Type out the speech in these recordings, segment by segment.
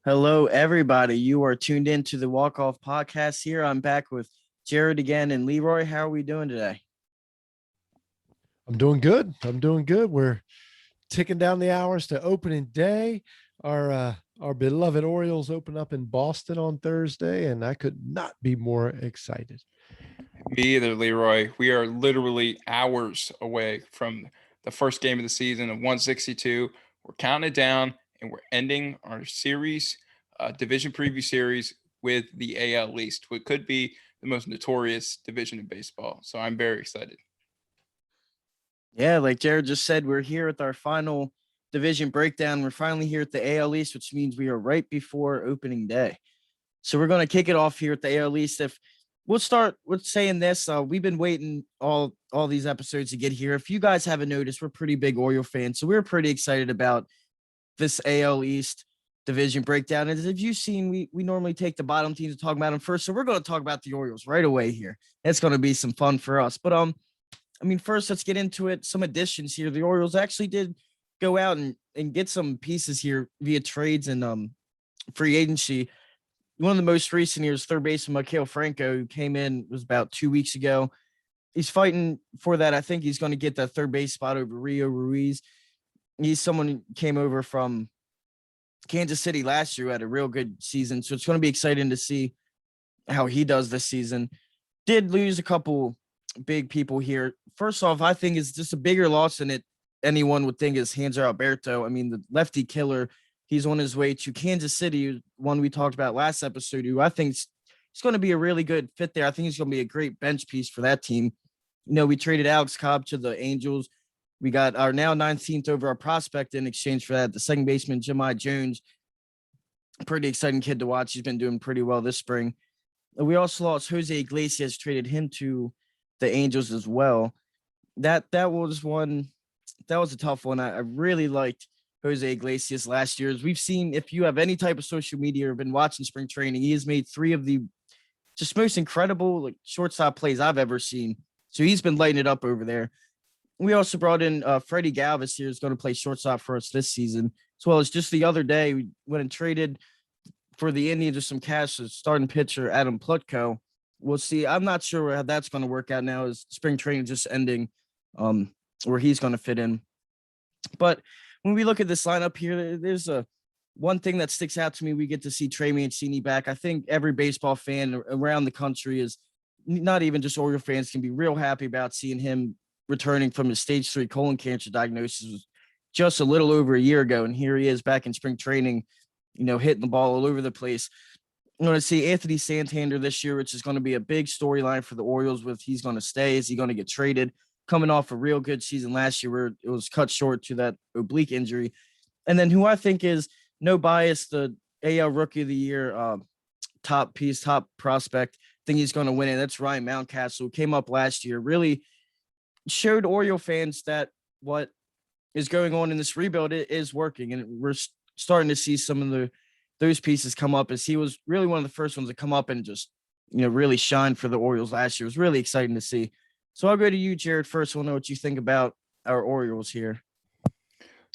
Hello, everybody. You are tuned in to the Walk Off podcast here. I'm back with Jared again and Leroy. How are we doing today? I'm doing good. I'm doing good. We're ticking down the hours to opening day. Our beloved Orioles open up in Boston on Thursday, and I could not be more excited. Me either, Leroy. We are literally hours away from the first game of the season of 162. We're counting it down, and we're ending our series, division preview series, with the AL East, what could be the most notorious division in baseball. So I'm very excited. Yeah, like Jared just said, we're here with our final division breakdown. We're finally here at the AL East, which means we are right before opening day. So we're going to kick it off here at the AL East. If we'll start with saying this, we've been waiting all these episodes to get here. If you guys haven't noticed, we're pretty big Oriole fans, so we're pretty excited about this AL East division breakdown. And as you've seen, we normally take the bottom teams to talk about them first. So we're going to talk about the Orioles right away here. It's going to be some fun for us. But I mean, first let's get into it. Some additions here. The Orioles actually did go out and get some pieces here via trades and free agency. One of the most recent years, third baseman Mikael Franco, who came in was about 2 weeks ago. He's fighting for that. I think he's going to get that third base spot over Rio Ruiz. He's someone who came over from Kansas City last year, who had a real good season. So it's going to be exciting to see how he does this season. Did lose a couple big people here. First off, I think it's just a bigger loss than anyone would think is Hanser Alberto. I mean, the lefty killer. He's on his way to Kansas City, one we talked about last episode, who I think is going to be a really good fit there. I think he's going to be a great bench piece for that team. You know, we traded Alex Cobb to the Angels. We got our now 19th over our prospect in exchange for that. The second baseman, Jemai Jones, pretty exciting kid to watch. He's been doing pretty well this spring. We also lost Jose Iglesias, traded him to the Angels as well. That was one that was a tough one. I really liked Jose Iglesias last year. As we've seen, if you have any type of social media or been watching spring training, he has made three of the just most incredible like shortstop plays I've ever seen. So he's been lighting it up over there. We also brought in Freddie Galvis here, is going to play shortstop for us this season, as well as just the other day we went and traded for the Indians with some cash as starting pitcher Adam Plutko. We'll see. I'm not sure how that's going to work out now as spring training just ending, where he's going to fit in. But when we look at this lineup here, there's a one thing that sticks out to me. We get to see Trey Mancini back. I think every baseball fan around the country is not even just Oriole fans can be real happy about seeing him returning from his stage 3 colon cancer diagnosis just a little over a year ago. And here he is back in spring training, you know, hitting the ball all over the place. I'm going to see Anthony Santander this year, which is going to be a big storyline for the Orioles with he's going to stay. Is he going to get traded? Coming off a real good season last year where it was cut short to that oblique injury. And then who I think is no bias, the AL Rookie of the Year, top piece, top prospect. I think he's going to win it. That's Ryan Mountcastle, who came up last year, really showed Oriole fans that what is going on in this rebuild is working. And we're starting to see some of those pieces come up as he was really one of the first ones to come up and just, you know, really shine for the Orioles last year. It was really exciting to see. So I'll go to you, Jared, first. We'll know what you think about our Orioles here.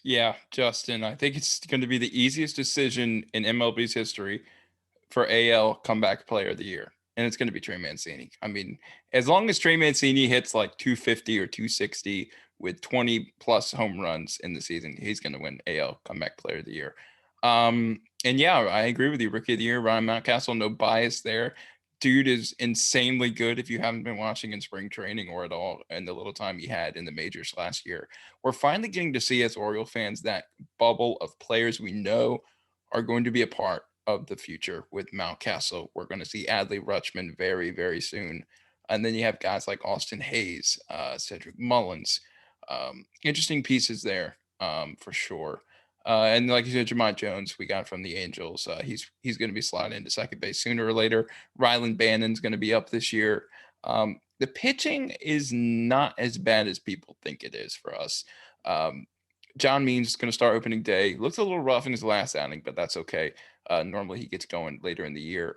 Yeah, Justin, I think it's going to be the easiest decision in MLB's history for AL comeback player of the year. And it's going to be Trey Mancini. I mean, as long as Trey Mancini hits like 250 or 260 with 20 plus home runs in the season, he's going to win AL comeback player of the year. And yeah, I agree with you. Rookie of the year, Ryan Mountcastle, no bias there. Dude is insanely good if you haven't been watching in spring training or at all in the little time he had in the majors last year. We're finally getting to see as Oriole fans that bubble of players we know are going to be a part of the future with Mountcastle. We're going to see Adley Rutschman very, very soon. And then you have guys like Austin Hayes, Cedric Mullins. Interesting pieces there for sure. And like you said, Jemai Jones, we got from the Angels. He's going to be sliding into second base sooner or later. Ryland Bannon's going to be up this year. The pitching is not as bad as people think it is for us. John Means is going to start opening day. Looks a little rough in his last outing, but that's okay. Normally he gets going later in the year.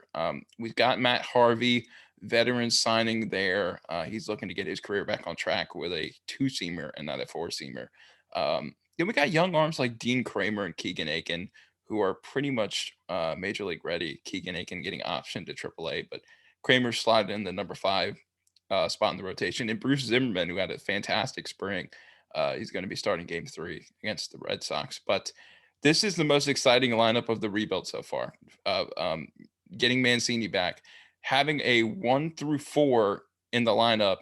We've got Matt Harvey, veteran signing there. He's looking to get his career back on track with a 2-seamer and not a 4-seamer. Then we got young arms like Dean Kramer and Keegan Aiken, who are pretty much major league ready. Keegan Aiken getting optioned to AAA, but Kramer slotted in the number 5 spot in the rotation, and Bruce Zimmerman, who had a fantastic spring, he's going to be starting Game 3 against the Red Sox. But this is the most exciting lineup of the rebuild so far. Getting Mancini back, having a 1 through 4 in the lineup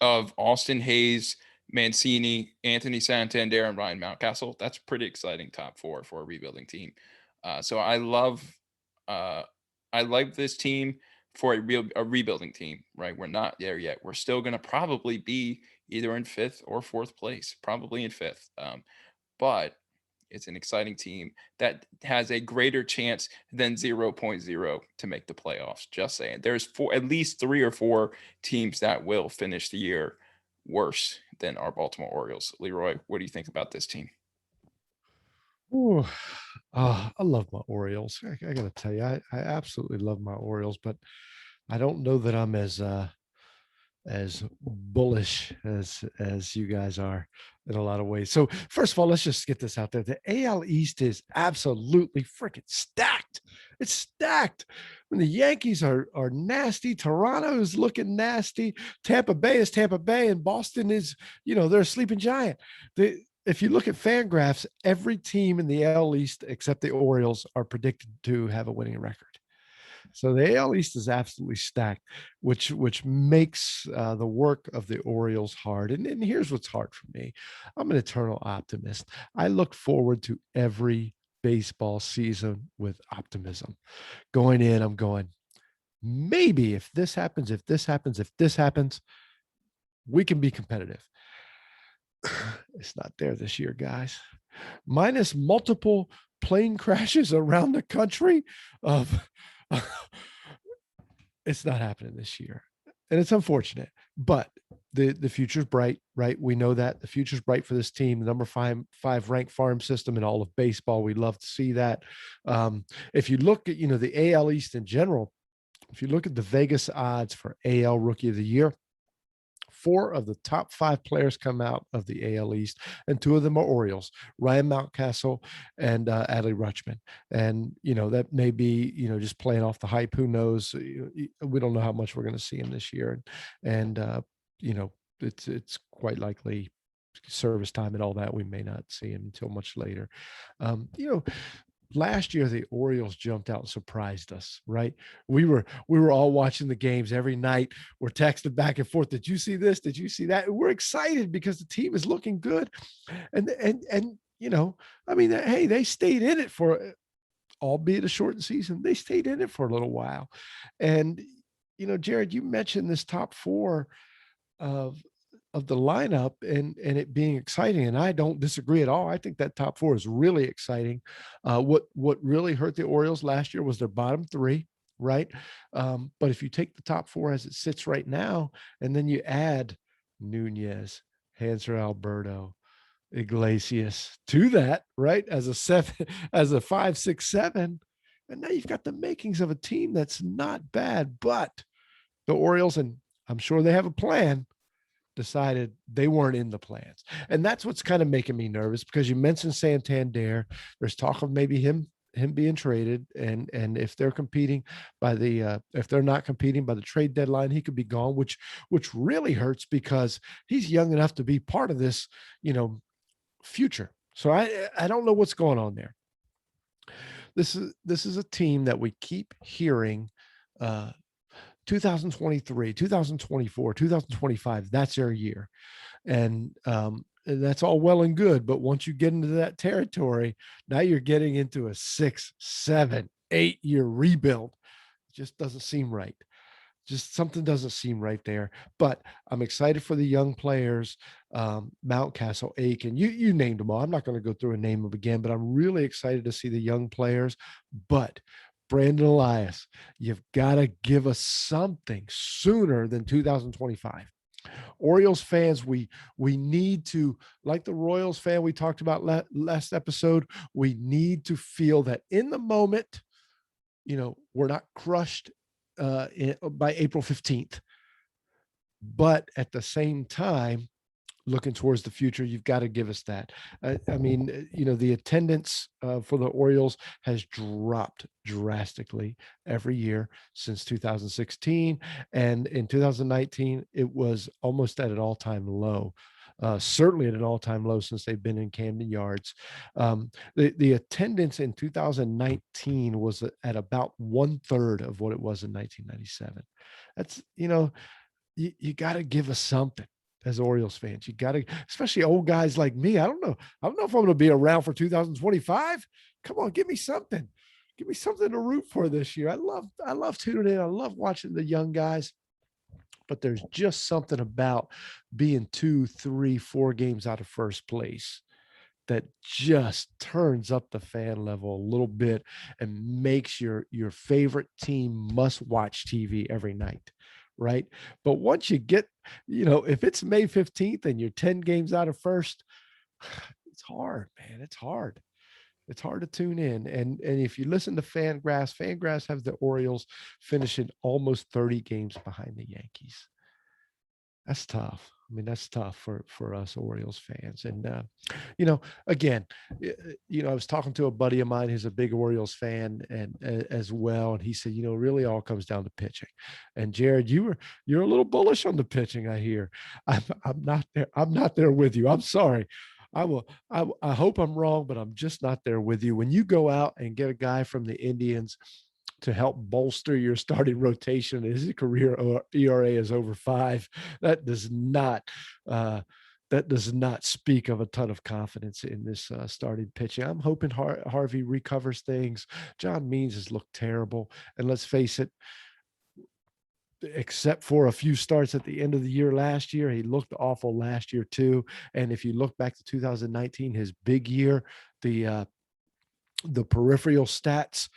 of Austin Hayes, Mancini, Anthony Santander, and Ryan Mountcastle. That's pretty exciting top 4 for a rebuilding team. So I like this team for a rebuilding team, right? We're not there yet. We're still going to probably be either in 5th or 4th place, probably in 5th. But it's an exciting team that has a greater chance than 0.0 to make the playoffs. Just saying. There's at least 3 or 4 teams that will finish the year worse than our Baltimore Orioles. Leroy, what do you think about this team? Ooh, I love my Orioles. I got to tell you, I absolutely love my Orioles, but I don't know that I'm as bullish as you guys are in a lot of ways. So first of all, let's just get this out there. The AL East is absolutely freaking stacked. It's stacked. When the Yankees are nasty, Toronto is looking nasty, Tampa Bay is Tampa Bay, and Boston is, they're a sleeping giant. If you look at FanGraphs, every team in the AL East except the Orioles are predicted to have a winning record. So the AL East is absolutely stacked, which makes the work of the Orioles hard. And here's what's hard for me. I'm an eternal optimist. I look forward to every baseball season with optimism. Going in, I'm going, maybe if this happens, if this happens, we can be competitive. It's not there this year, guys. Minus multiple plane crashes around the country of it's not happening this year. And it's unfortunate, but the future's bright, right? We know that the future's bright for this team, the number five ranked farm system in all of baseball. We love to see that. If you look at, the AL East in general, if you look at the Vegas odds for AL Rookie of the Year, 4 of the top 5 players come out of the AL East, and 2 of them are Orioles, Ryan Mountcastle and Adley Rutschman. And, that may be, just playing off the hype. Who knows? We don't know how much we're going to see him this year. And it's quite likely service time and all that. We may not see him until much later. Last year, the Orioles jumped out and surprised us, right? We were all watching the games every night. We're texting back and forth. Did you see this? Did you see that? We're excited because the team is looking good. And hey, they stayed in it for, albeit a shortened season, they stayed in it for a little while. And, Jared, you mentioned this top 4 of the lineup and it being exciting. And I don't disagree at all. I think that top 4 is really exciting. What really hurt the Orioles last year was their bottom 3, right? But if you take the top 4 as it sits right now, and then you add Nunez, Hanser Alberto, Iglesias to that, right? As a 7, as a 5, 6, 7. And now you've got the makings of a team that's not bad, but the Orioles, and I'm sure they have a plan, decided they weren't in the plans. And that's what's kind of making me nervous, because you mentioned Santander. There's talk of maybe him being traded. And if they're competing by the, if they're not competing by the trade deadline, he could be gone, which really hurts, because he's young enough to be part of this, future. So I don't know what's going on there. This is a team that we keep hearing, 2023, 2024, 2025, that's their year. And that's all well and good. But once you get into that territory, now you're getting into a 6, 7, 8 year rebuild. It just doesn't seem right. Just something doesn't seem right there. But I'm excited for the young players, Mountcastle, Aiken. You named them all. I'm not going to go through and name them again, but I'm really excited to see the young players. But Brandon Elias, you've got to give us something sooner than 2025. Orioles fans, we need to, like the Royals fan we talked about last episode, we need to feel that in the moment, we're not crushed by April 15th. But at the same time, looking towards the future, you've got to give us that. I mean, the attendance for the Orioles has dropped drastically every year since 2016. And in 2019, it was almost at an all-time low. Certainly at an all-time low since they've been in Camden Yards. The attendance in 2019 was at about 1/3 of what it was in 1997. That's, you got to give us something as Orioles fans. You got to, especially old guys like me. I don't know if I'm going to be around for 2025. Come on, give me something. Give me something to root for this year. I love tuning in. I love watching the young guys. But there's just something about being 2, 3, 4 games out of first place that just turns up the fan level a little bit and makes your favorite team must watch TV every night. Right. But once you get, if it's May 15th and you're 10 games out of first, it's hard, man. It's hard. It's hard to tune in. And if you listen to Fangraphs have the Orioles finishing almost 30 games behind the Yankees. That's tough. I mean, that's tough for us Orioles fans. And, again, I was talking to a buddy of mine who's a big Orioles fan and as well. And he said, it really all comes down to pitching. And Jared, you're a little bullish on the pitching, I hear. I'm not there. I'm not there with you. I'm sorry. I hope I'm wrong, but I'm just not there with you. When you go out and get a guy from the Indians to help bolster your starting rotation, his career ERA is over 5. That does not speak of a ton of confidence in this starting pitching. I'm hoping Harvey recovers things. John Means has looked terrible, and let's face it, except for a few starts at the end of the year last year, he looked awful last year too. And if you look back to 2019, his big year, the peripheral stats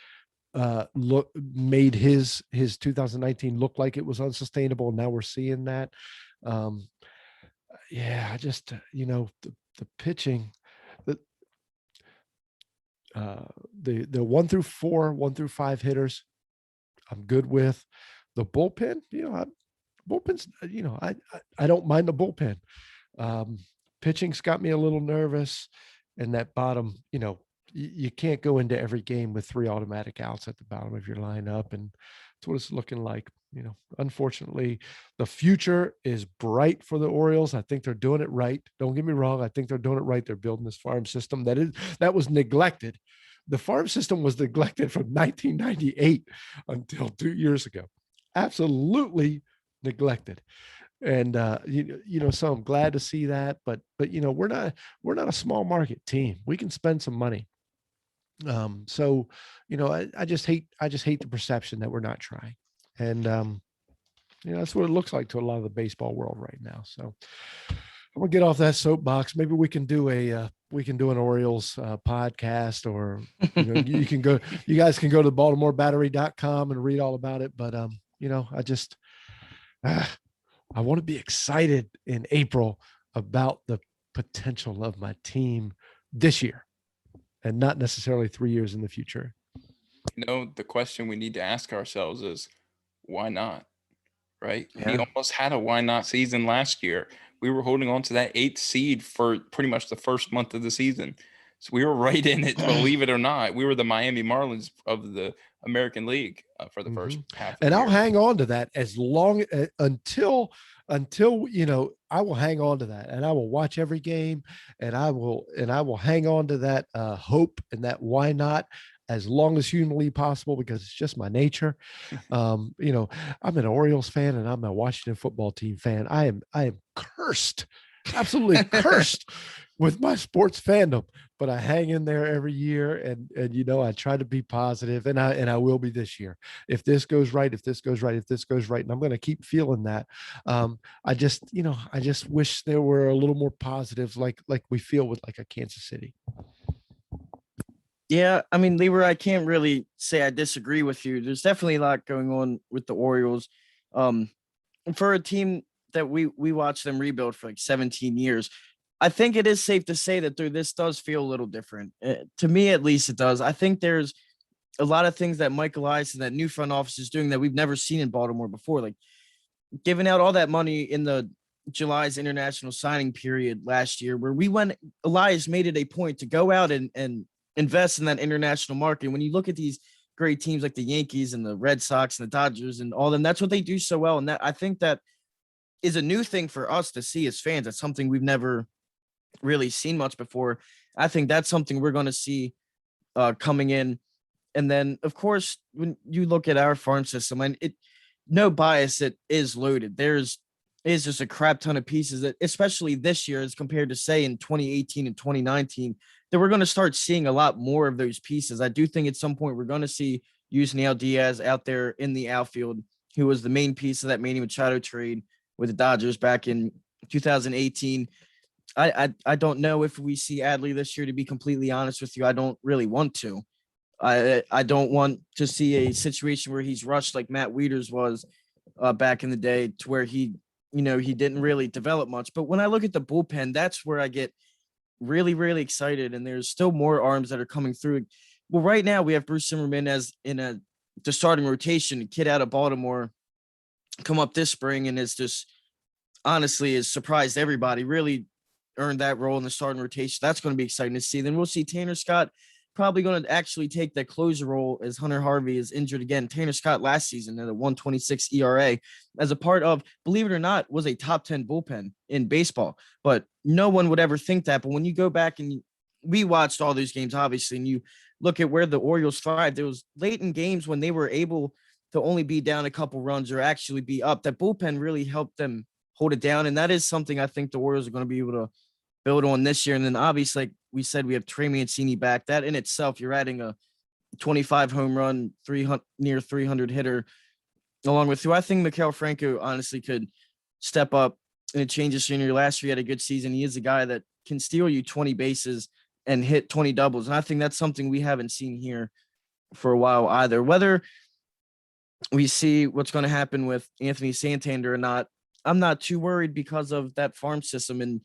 made his 2019 look like it was unsustainable. Now we're seeing that. I just the pitching, the 1 through 4, 1 through 5 hitters, I'm good with. The bullpen, bullpen's, I don't mind the bullpen. Pitching's got me a little nervous, and that bottom, you can't go into every game with 3 automatic outs at the bottom of your lineup. And that's what it's looking like. Unfortunately, the future is bright for the Orioles. I think they're doing it right. Don't get me wrong. I think they're doing it right. They're building this farm system that was neglected. The farm system was neglected from 1998 until 2 years ago. Absolutely neglected. And so I'm glad to see that, but we're not a small market team. We can spend some money. I just hate the perception that we're not trying. And that's what it looks like to a lot of the baseball world right now. So I'm gonna get off that soapbox. Maybe we can do an Orioles podcast, or you guys can go to BaltimoreBattery.com and read all about it. But I want to be excited in April about the potential of my team this year and not necessarily 3 years in the future. The question we need to ask ourselves is, why not? Right? Yeah. We almost had a why not season last year. We were holding on to that 8th seed for pretty much the first month of the season. So we were right in it, believe it or not. We were the Miami Marlins of the American League for the first half of the year. I'll hang on to that as long until I will hang on to that, and I will watch every game, and I will hang on to that hope and that why not as long as humanly possible, because it's just my nature. I'm an Orioles fan and I'm a Washington football team fan. I am cursed, absolutely cursed with my sports fandom, but I hang in there every year, and I try to be positive, and I will be this year. If this goes right, and I'm going to keep feeling that. I just wish there were a little more positives, like we feel with like a Kansas City. Yeah, I mean, Leroy, I can't really say I disagree with you. There's definitely a lot going on with the Orioles. For a team that we watched them rebuild for like 17 years, I think it is safe to say that this does feel a little different. To me, at least, it does. I think there's a lot of things that Michael Elias and that new front office is doing that we've never seen in Baltimore before, like giving out all that money in the July's international signing period last year, where Elias made it a point to go out and invest in that international market. When you look at these great teams like the Yankees and the Red Sox and the Dodgers and all of them, that's what they do so well. And that, I think, that is a new thing for us to see as fans. That's something we've never really seen much before. I think that's something we're going to see coming in. And then, of course, when you look at our farm system, and no bias, it is loaded. Is just a crap ton of pieces that, especially this year, as compared to say in 2018 and 2019, that we're going to start seeing a lot more of those pieces. I do think at some point we're going to see Yusniel Diaz out there in the outfield, who was the main piece of that Manny Machado trade with the Dodgers back in 2018. I don't know if we see Adley this year, to be completely honest with you. I don't really want to. I don't want to see a situation where he's rushed like Matt Wieters was back in the day, to where he didn't really develop much. But when I look at the bullpen, that's where I get really, really excited. And there's still more arms that are coming through. Well, right now we have Bruce Zimmerman as the starting rotation, a kid out of Baltimore, come up this spring and is just honestly has surprised everybody, really earned that role in the starting rotation. That's going to be exciting to see. Then we'll see Tanner Scott probably going to actually take that closer role as Hunter Harvey is injured again. Tanner Scott last season at a 1.26 ERA as a part of, believe it or not, was a top 10 bullpen in baseball. But no one would ever think that. But when you go back and we watched all those games, obviously, and you look at where the Orioles thrived, there was late in games when they were able to only be down a couple runs or actually be up. That bullpen really helped them hold it down. And that is something I think the Orioles are going to be able to build on this year. And then obviously, like we said, we have Trey Mancini back. That in itself, you're adding a 25 home run, near 300 hitter along with who I think Maikel Franco honestly could step up and change the scenery. Last year, he had a good season. He is a guy that can steal you 20 bases and hit 20 doubles. And I think that's something we haven't seen here for a while either. Whether we see what's going to happen with Anthony Santander or not, I'm not too worried because of that farm system. And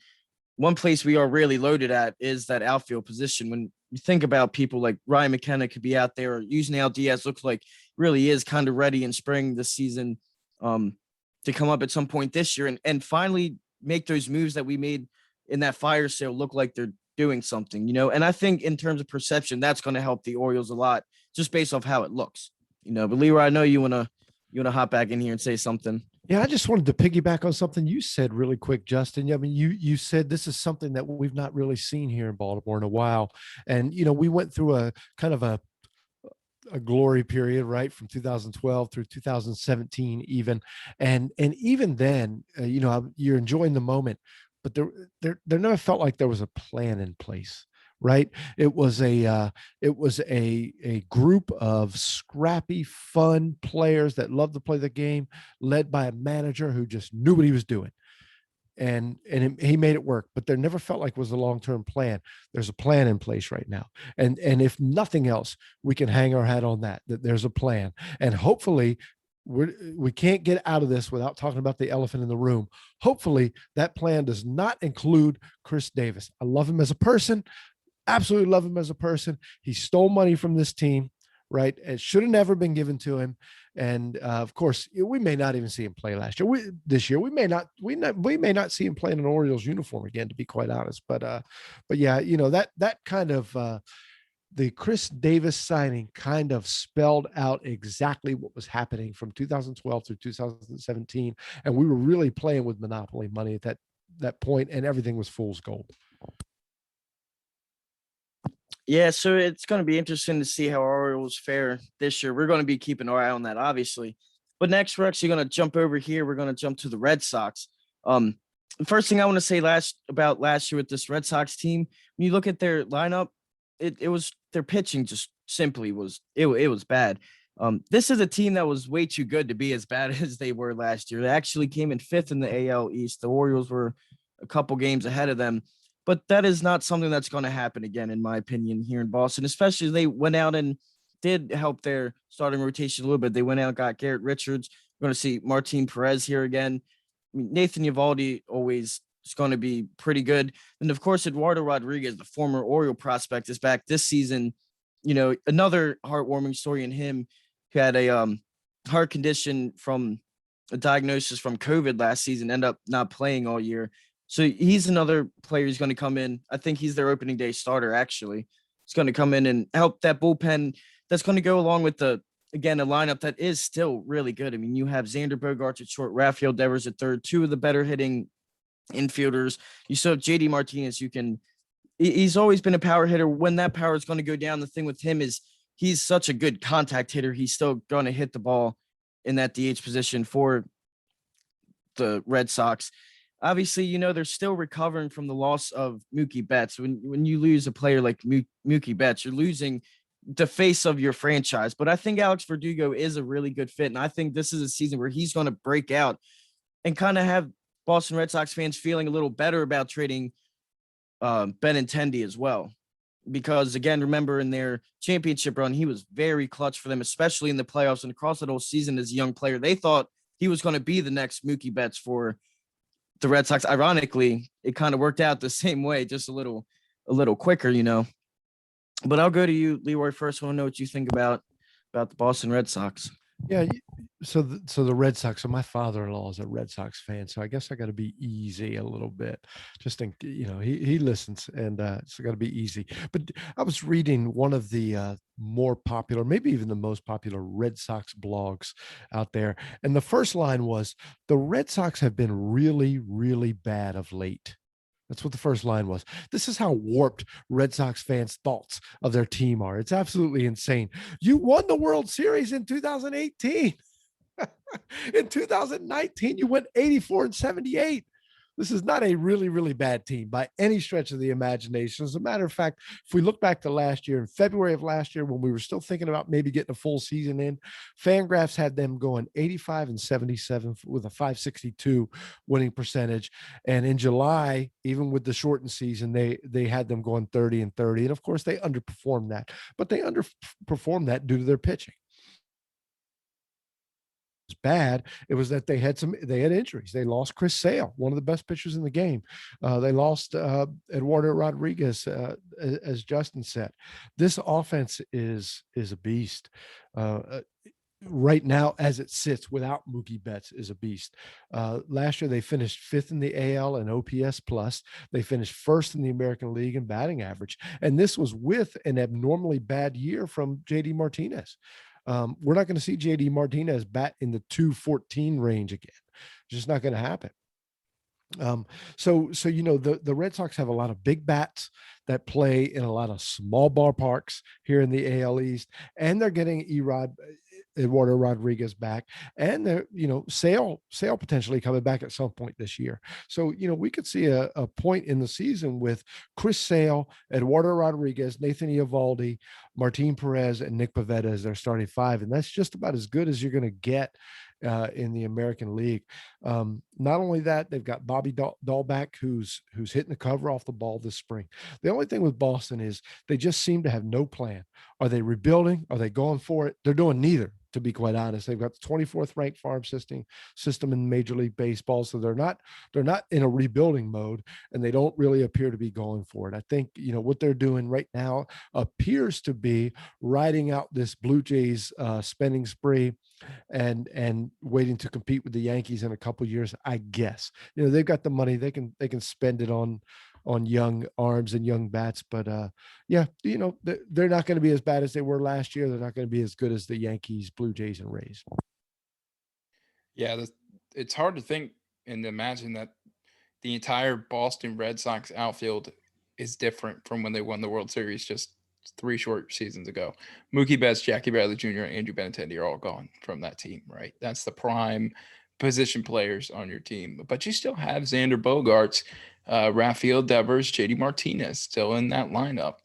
one place we are really loaded at is that outfield position. When you think about people like Ryan McKenna could be out there, or Yusniel Diaz looks like really is kind of ready in spring this season to come up at some point this year and finally make those moves that we made in that fire sale look like they're doing something, And I think in terms of perception, that's going to help the Orioles a lot just based off how it looks, But Leroy, I know you want to hop back in here and say something. Yeah, I just wanted to piggyback on something you said really quick, Justin. I mean, you said this is something that we've not really seen here in Baltimore in a while. And, we went through a kind of a glory period, right, from 2012 through 2017 even. And even then, you're enjoying the moment, but there never felt like there was a plan in place. Right. It was a group of scrappy, fun players that loved to play the game, led by a manager who just knew what he was doing. And he made it work, but there never felt like it was a long-term plan. There's a plan in place right now. And if nothing else, we can hang our hat on that there's a plan. And hopefully we can't get out of this without talking about the elephant in the room. Hopefully that plan does not include Chris Davis. I love him as a person. Absolutely love him as a person. He stole money from this team, right? It should have never been given to him. And of course, we may not even see him play this year. We may not see him play in an Orioles uniform again, to be quite honest. But yeah, that kind of the Chris Davis signing kind of spelled out exactly what was happening from 2012 through 2017, and we were really playing with monopoly money at that point, and everything was fool's gold. Yeah, so it's going to be interesting to see how our Orioles fare this year. We're going to be keeping our eye on that, obviously. But next, we're actually going to jump over here. We're going to jump to the Red Sox. The first thing I want to say about last year with this Red Sox team, when you look at their lineup, it was their pitching just simply was bad. This is a team that was way too good to be as bad as they were last year. They actually came in 5th in the AL East. The Orioles were a couple games ahead of them. But that is not something that's going to happen again, in my opinion, here in Boston, especially they went out and did help their starting rotation a little bit. They went out and got Garrett Richards. We're going to see Martin Perez here again. I mean, Nathan Eovaldi always is going to be pretty good. And, of course, Eduardo Rodriguez, the former Oriole prospect, is back this season. Another heartwarming story in him, who had a heart condition from a diagnosis from COVID last season, end up not playing all year. So he's another player who's going to come in. I think he's their opening day starter, actually. He's going to come in and help that bullpen that's going to go along with again, a lineup that is still really good. I mean, you have Xander Bogaerts at short, Rafael Devers at third, two of the better hitting infielders. You still have JD Martinez. He's always been a power hitter. When that power is going to go down, the thing with him is he's such a good contact hitter. He's still going to hit the ball in that DH position for the Red Sox. Obviously, they're still recovering from the loss of Mookie Betts. When you lose a player like Mookie Betts, you're losing the face of your franchise. But I think Alex Verdugo is a really good fit. And I think this is a season where he's going to break out and kind of have Boston Red Sox fans feeling a little better about trading Benintendi as well. Because again, remember in their championship run, he was very clutch for them, especially in the playoffs and across the whole season as a young player. They thought he was going to be the next Mookie Betts for the Red Sox. Ironically, it kind of worked out the same way, just a little quicker. But I'll go to you, Leroy, first. I want to know what you think about the Boston Red Sox. Yeah. So the Red Sox. So my father-in-law is a Red Sox fan. So I guess I got to be easy a little bit. Just think, he listens, and so got to be easy. But I was reading one of the more popular, maybe even the most popular Red Sox blogs out there, and the first line was, "The Red Sox have been really, really bad of late." That's what the first line was. This is how warped Red Sox fans' thoughts of their team are. It's absolutely insane. You won the World Series in 2018. In 2019, you went 84-78. This is not a really, really bad team by any stretch of the imagination. As a matter of fact, if we look back to last year, in February of last year, when we were still thinking about maybe getting a full season in, Fangraphs had them going 85-77 with a 562 winning percentage. And in July, even with the shortened season, they had them going 30-30. And of course, they underperformed that, but they underperformed that due to their pitching. Bad. It was that they had injuries. They lost Chris Sale, one of the best pitchers in the game. They lost Eduardo Rodriguez, as Justin said. This offense is a beast. Right now, as it sits without Mookie Betts, is a beast. Last year, they finished 5th in the AL in OPS plus. They finished 1st in the American League in batting average. And this was with an abnormally bad year from JD Martinez. We're not going to see JD Martinez bat in the 214 range again. It's just not going to happen. So the Red Sox have a lot of big bats that play in a lot of small ballparks here in the AL East, and they're getting Eduardo Rodriguez back, and they're, Sale potentially coming back at some point this year. So, we could see a point in the season with Chris Sale, Eduardo Rodriguez, Nathan Eovaldi, Martin Perez, and Nick Pivetta as their starting five. And that's just about as good as you're going to get in the American League. Not only that, they've got Bobby Dahlback, who's hitting the cover off the ball this spring. The only thing with Boston is they just seem to have no plan. Are they rebuilding? Are they going for it? They're doing neither, to be quite honest. They've got the 24th ranked farm system in Major League Baseball. So they're not in a rebuilding mode, and they don't really appear to be going for it. I think, what they're doing right now appears to be riding out this Blue Jays spending spree and waiting to compete with the Yankees in a couple years. I guess, they've got the money. They can spend it on young arms and young bats, but they're not going to be as bad as they were last year. They're not going to be as good as the Yankees, Blue Jays, and Rays. Yeah, it's hard to think and imagine that the entire Boston Red Sox outfield is different from when they won the World Series just 3 short seasons ago. Mookie Betts, Jackie Bradley Jr., and Andrew Benintendi are all gone from that team, right? That's the prime position players on your team. But you still have Xander Bogaerts, Rafael Devers, JD Martinez still in that lineup.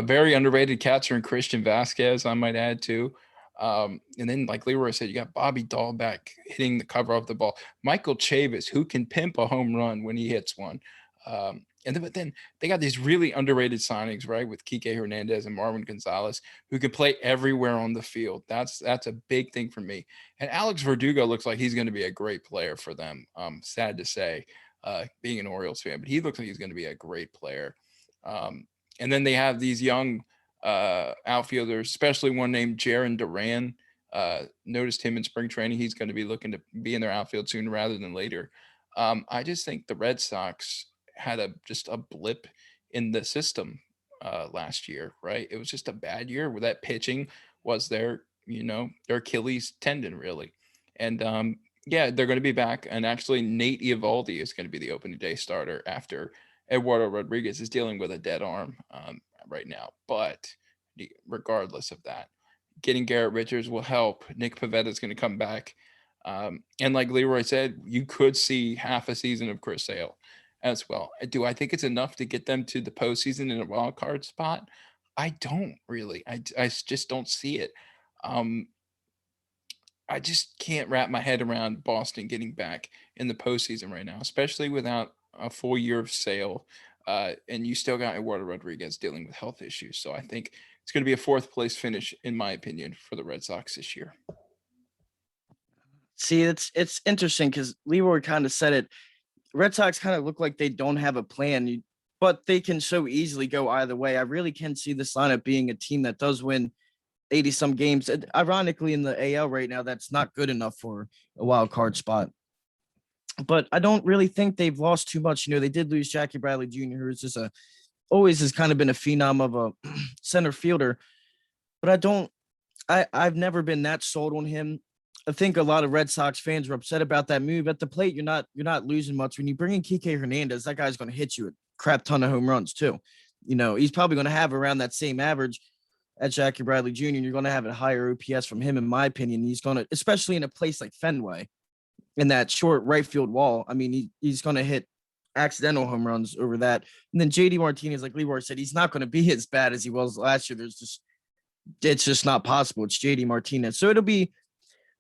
Very underrated catcher in Christian Vasquez, I might add, too. And then, like Leroy said, you got Bobby Dahlback hitting the cover of the ball. Michael Chavis, who can pimp a home run when he hits one. But then they got these really underrated signings, right, with Kike Hernandez and Marwin Gonzalez, who can play everywhere on the field. That's a big thing for me. And Alex Verdugo looks like he's going to be a great player for them. Sad to say, being an Orioles fan, but he looks like he's going to be a great player. And then they have these young outfielders, especially one named Jarren Duran. Noticed him in spring training. He's going to be looking to be in their outfield sooner rather than later. I just think the Red Sox had just a blip in the system last year, right? It was just a bad year where that pitching was their Achilles tendon, really. And yeah, they're going to be back. And actually, Nate Eovaldi is going to be the opening day starter after Eduardo Rodriguez is dealing with a dead arm right now. But regardless of that, getting Garrett Richards will help. Nick Pivetta is going to come back. And like Leroy said, you could see half a season of Chris Sale as well. Do I think it's enough to get them to the postseason in a wild card spot? I don't really. I just don't see it. I just can't wrap my head around Boston getting back in the postseason right now, especially without a full year of Sale. And you still got Eduardo Rodriguez dealing with health issues. So I think it's going to be a fourth place finish, in my opinion, for the Red Sox this year. See, it's interesting because Leroy kind of said it. Red Sox kind of look like they don't have a plan, but they can so easily go either way. I really can see this lineup being a team that does win 80 some games. And ironically, in the AL right now, that's not good enough for a wild card spot. But I don't really think they've lost too much. They did lose Jackie Bradley Jr., who is just always has kind of been a phenom of a center fielder. But I've never been that sold on him. I think a lot of Red Sox fans were upset about that move. At the plate, you're not losing much. When you bring in Kike Hernandez, that guy's going to hit you a crap ton of home runs too. He's probably going to have around that same average at Jackie Bradley Jr. You're going to have a higher OPS from him, in my opinion. He's going to, especially in a place like Fenway, in that short right field wall. I mean, he's going to hit accidental home runs over that. And then JD Martinez, like Leroy said, he's not going to be as bad as he was last year. It's just not possible. It's JD Martinez. So it'll be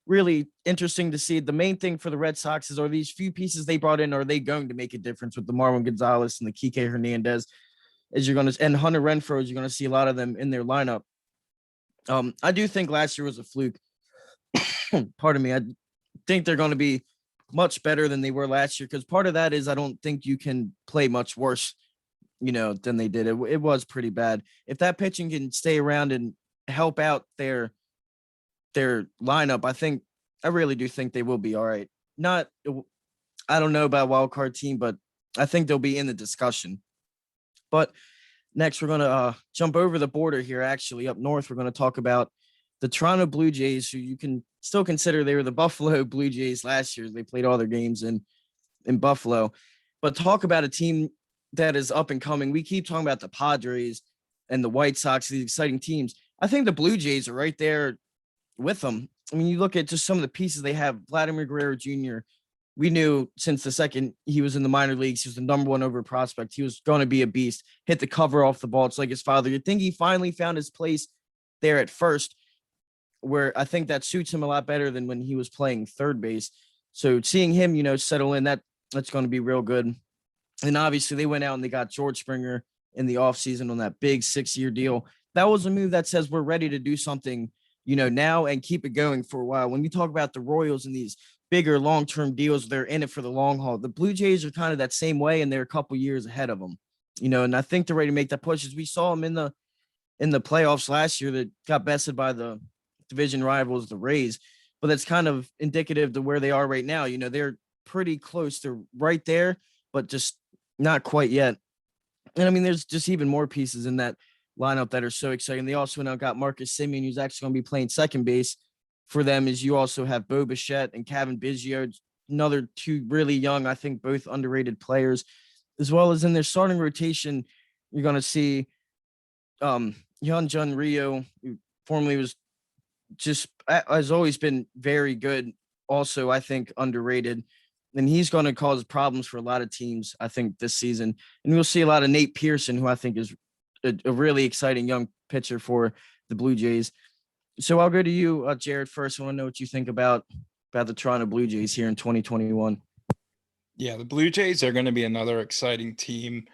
really interesting to see. The main thing for the Red Sox is, are these few pieces they brought in, are they going to make a difference with the Marwin Gonzalez and the Kike Hernandez? As you're going to, and Hunter Renfroe, you're going to see a lot of them in their lineup. I do think last year was a fluke. Pardon me. I think they're going to be much better than they were last year, because part of that is I don't think you can play much worse, than they did. It was pretty bad. If that pitching can stay around and help out their lineup, I really do think they will be all right. I don't know about wild card team, but I think they'll be in the discussion. But next, we're going to jump over the border here. Actually, up north, we're going to talk about the Toronto Blue Jays, who you can still consider they were the Buffalo Blue Jays last year. They played all their games in Buffalo. But talk about a team that is up and coming. We keep talking about the Padres and the White Sox, these exciting teams. I think the Blue Jays are right there with them. I mean, you look at just some of the pieces they have. Vladimir Guerrero Jr., we knew since the second he was in the minor leagues, he was the number one over prospect. He was going to be a beast, hit the cover off the ball. It's like his father. You'd think he finally found his place there at first, where I think that suits him a lot better than when he was playing third base. So seeing him, settle in, that's going to be real good. And obviously they went out and they got George Springer in the offseason on that big 6-year deal. That was a move that says we're ready to do something, now and keep it going for a while. When you talk about the Royals and these bigger long-term deals, they're in it for the long haul. The Blue Jays are kind of that same way, and they're a couple years ahead of them, and I think they're ready to make that push. As we saw them in the playoffs last year, that got bested by the division rivals, the Rays, but that's kind of indicative to where they are right now. They're pretty close. They're right there, but just not quite yet. And I mean, there's just even more pieces in that lineup that are so exciting. They also now got Marcus Semien, who's actually going to be playing second base for them. As you also have Bo Bichette and Kevin Biggio, another two really young, I think both underrated players, as well as in their starting rotation. You're going to see Hyun-Jun Ryu, who formerly was has always been very good. Also, I think underrated. And he's going to cause problems for a lot of teams, I think, this season. And we'll see a lot of Nate Pearson, who I think is a really exciting young pitcher for the Blue Jays. So I'll go to you, Jared, first. I want to know what you think about the Toronto Blue Jays here in 2021. Yeah, the Blue Jays are going to be another exciting team.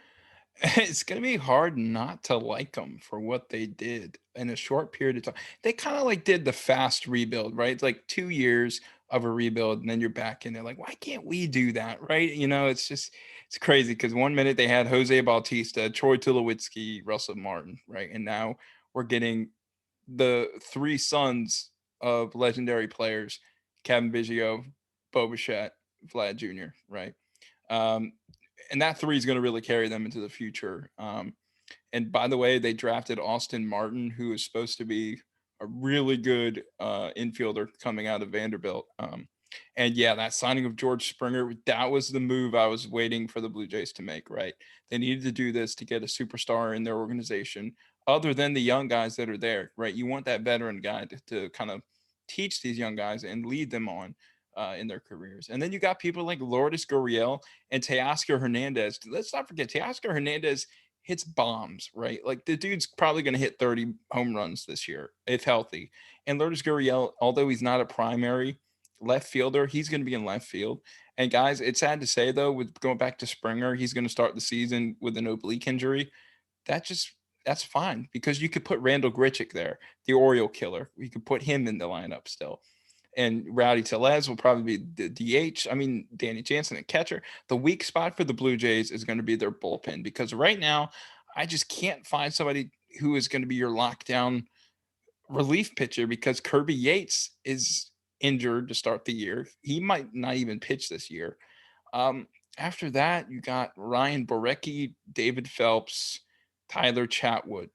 It's going to be hard not to like them for what they did in a short period of time. They kind of like did the fast rebuild, right? It's like 2 years of a rebuild, and then you're back in there like, why can't we do that, right? It's crazy because 1 minute they had Jose Bautista, Troy Tulowitzki, Russell Martin, right? And now we're getting the three sons of legendary players: Kevin Biggio, Bo Bichette, Vlad Jr., right? Um, and that three is going to really carry them into the future. And by the way, they drafted Austin Martin, who is supposed to be a really good infielder coming out of Vanderbilt. And yeah, that signing of George Springer, that was the move I was waiting for the Blue Jays to make, right? They needed to do this to get a superstar in their organization, other than the young guys that are there, right? You want that veteran guy to kind of teach these young guys and lead them on in their careers. And then you got people like Lourdes Gurriel and Teoscar Hernandez. Let's not forget, Teoscar Hernandez hits bombs, right? Like the dude's probably going to hit 30 home runs this year if healthy. And Lourdes Gurriel, although he's not a primary left fielder, he's going to be in left field. And guys, it's sad to say though, with going back to Springer, he's going to start the season with an oblique injury. That just that's fine because you could put Randall Grichuk there, the Oriole killer. You could put him in the lineup still. And Rowdy Tellez will probably be the DH. I mean, Danny Jansen at catcher. The weak spot for the Blue Jays is going to be their bullpen because right now, I just can't find somebody who is going to be your lockdown relief pitcher because Kirby Yates is injured to start the year. He might not even pitch this year. Um, After that, you got Ryan Borecki, David Phelps, Tyler Chatwood,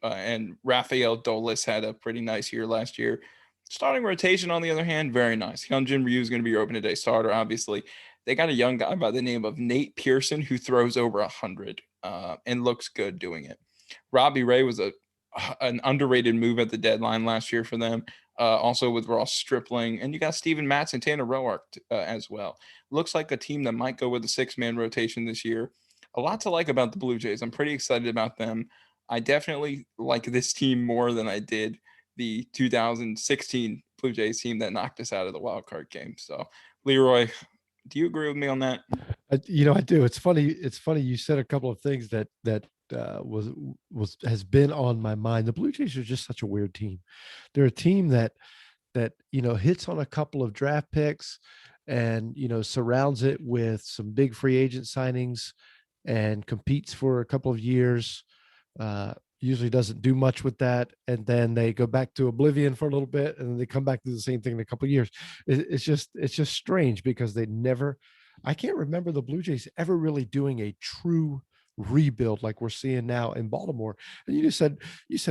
and Rafael Dolis had a pretty nice year last year. Starting rotation, on the other hand, very nice. Hyunjin Ryu is going to be your opening day starter, obviously. They got a young guy by the name of Nate Pearson who throws over 100 and looks good doing it. Robbie Ray was an underrated move at the deadline last year for them. Also with Ross Stripling, and you got Steven Matz and Tanner Roark as well. Looks like a team that might go with a 6-man rotation this year. A lot to like about the Blue Jays. I'm pretty excited about them. I definitely like this team more than I did the 2016 Blue Jays team that knocked us out of the wild card game. So, Leroy, do you agree with me on that? I do. It's funny. It's funny. You said a couple of things that has been on my mind. The Blue Jays are just such a weird team. They're a team that hits on a couple of draft picks and surrounds it with some big free agent signings and competes for a couple of years. Usually doesn't do much with that, and then they go back to oblivion for a little bit, and then they come back to the same thing in a couple of years. It's just strange because they never. I can't remember the Blue Jays ever really doing a true rebuild like we're seeing now in Baltimore. And you said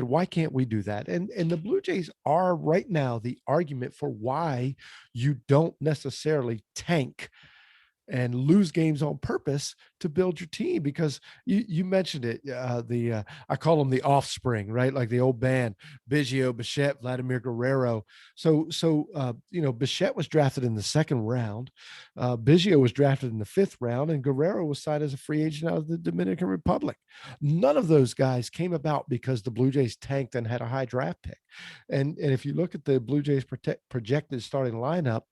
why can't we do that? And the Blue Jays are right now the argument for why you don't necessarily tank and lose games on purpose to build your team, because you mentioned it, I call them the offspring, right? Like the old band, Biggio, Bichette, Vladimir Guerrero. Bichette was drafted in the second round, Biggio was drafted in the fifth round, and Guerrero was signed as a free agent out of the Dominican Republic. None of those guys came about because the Blue Jays tanked and had a high draft pick. And if you look at the Blue Jays projected starting lineup,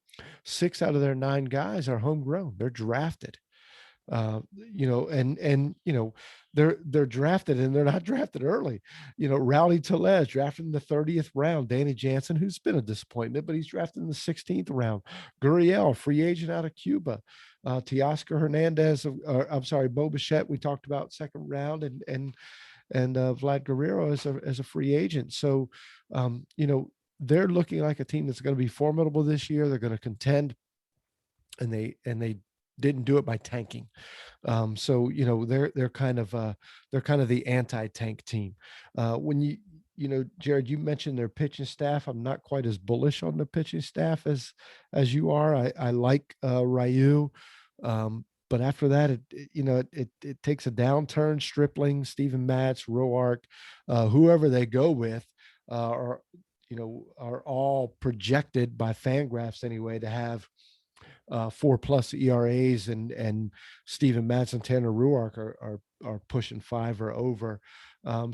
6 out of their 9 guys are homegrown. They're drafted. They're drafted and they're not drafted early. Rowdy Tellez drafted in the 30th round. Danny Jansen, who's been a disappointment, but he's drafted in the 16th round. Gurriel, free agent out of Cuba. Teoscar Hernandez, Bo Bichette, we talked about second round, and Vlad Guerrero as a free agent. So, they're looking like a team that's going to be formidable this year. They're going to contend, and they didn't do it by tanking. They're kind of the anti-tank team. When Jared, you mentioned their pitching staff. I'm not quite as bullish on the pitching staff as you are. I like Ryu. But after that, it takes a downturn. Stripling, Steven Matz, Roark, whoever they go with, are all projected by Fangraphs anyway to have 4+ ERAs, and Steven Matz and Tanner Roark are pushing 5 or over.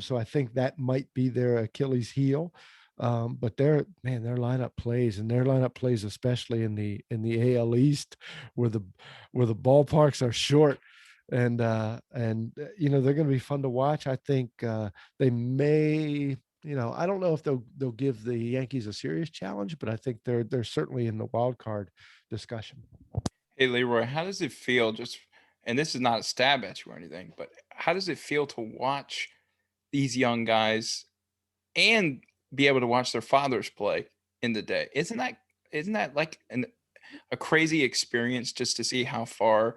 So I think that might be their Achilles heel. But their lineup plays, especially in the AL East, where the ballparks are short, and they're going to be fun to watch. I think they may. I don't know if they'll give the Yankees a serious challenge, but I think they're certainly in the wild card discussion. Hey, Leroy, how does it feel and this is not a stab at you or anything, but how does it feel to watch these young guys and be able to watch their fathers play in the day. Isn't that like a crazy experience just to see how far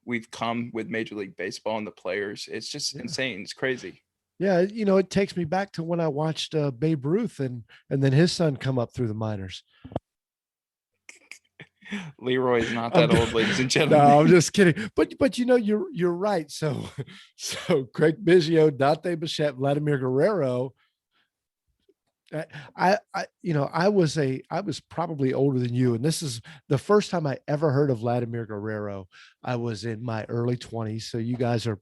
we've come with Major League Baseball and the players? It's just insane. It's crazy. Yeah, it takes me back to when I watched Babe Ruth and then his son come up through the minors. Leroy is not that old, ladies and No, gentlemen. I'm just kidding. But you're right. So Craig Biggio, Dante Bichette, Vladimir Guerrero. I was probably older than you, and this is the first time I ever heard of Vladimir Guerrero. I was in my early 20s, so you guys are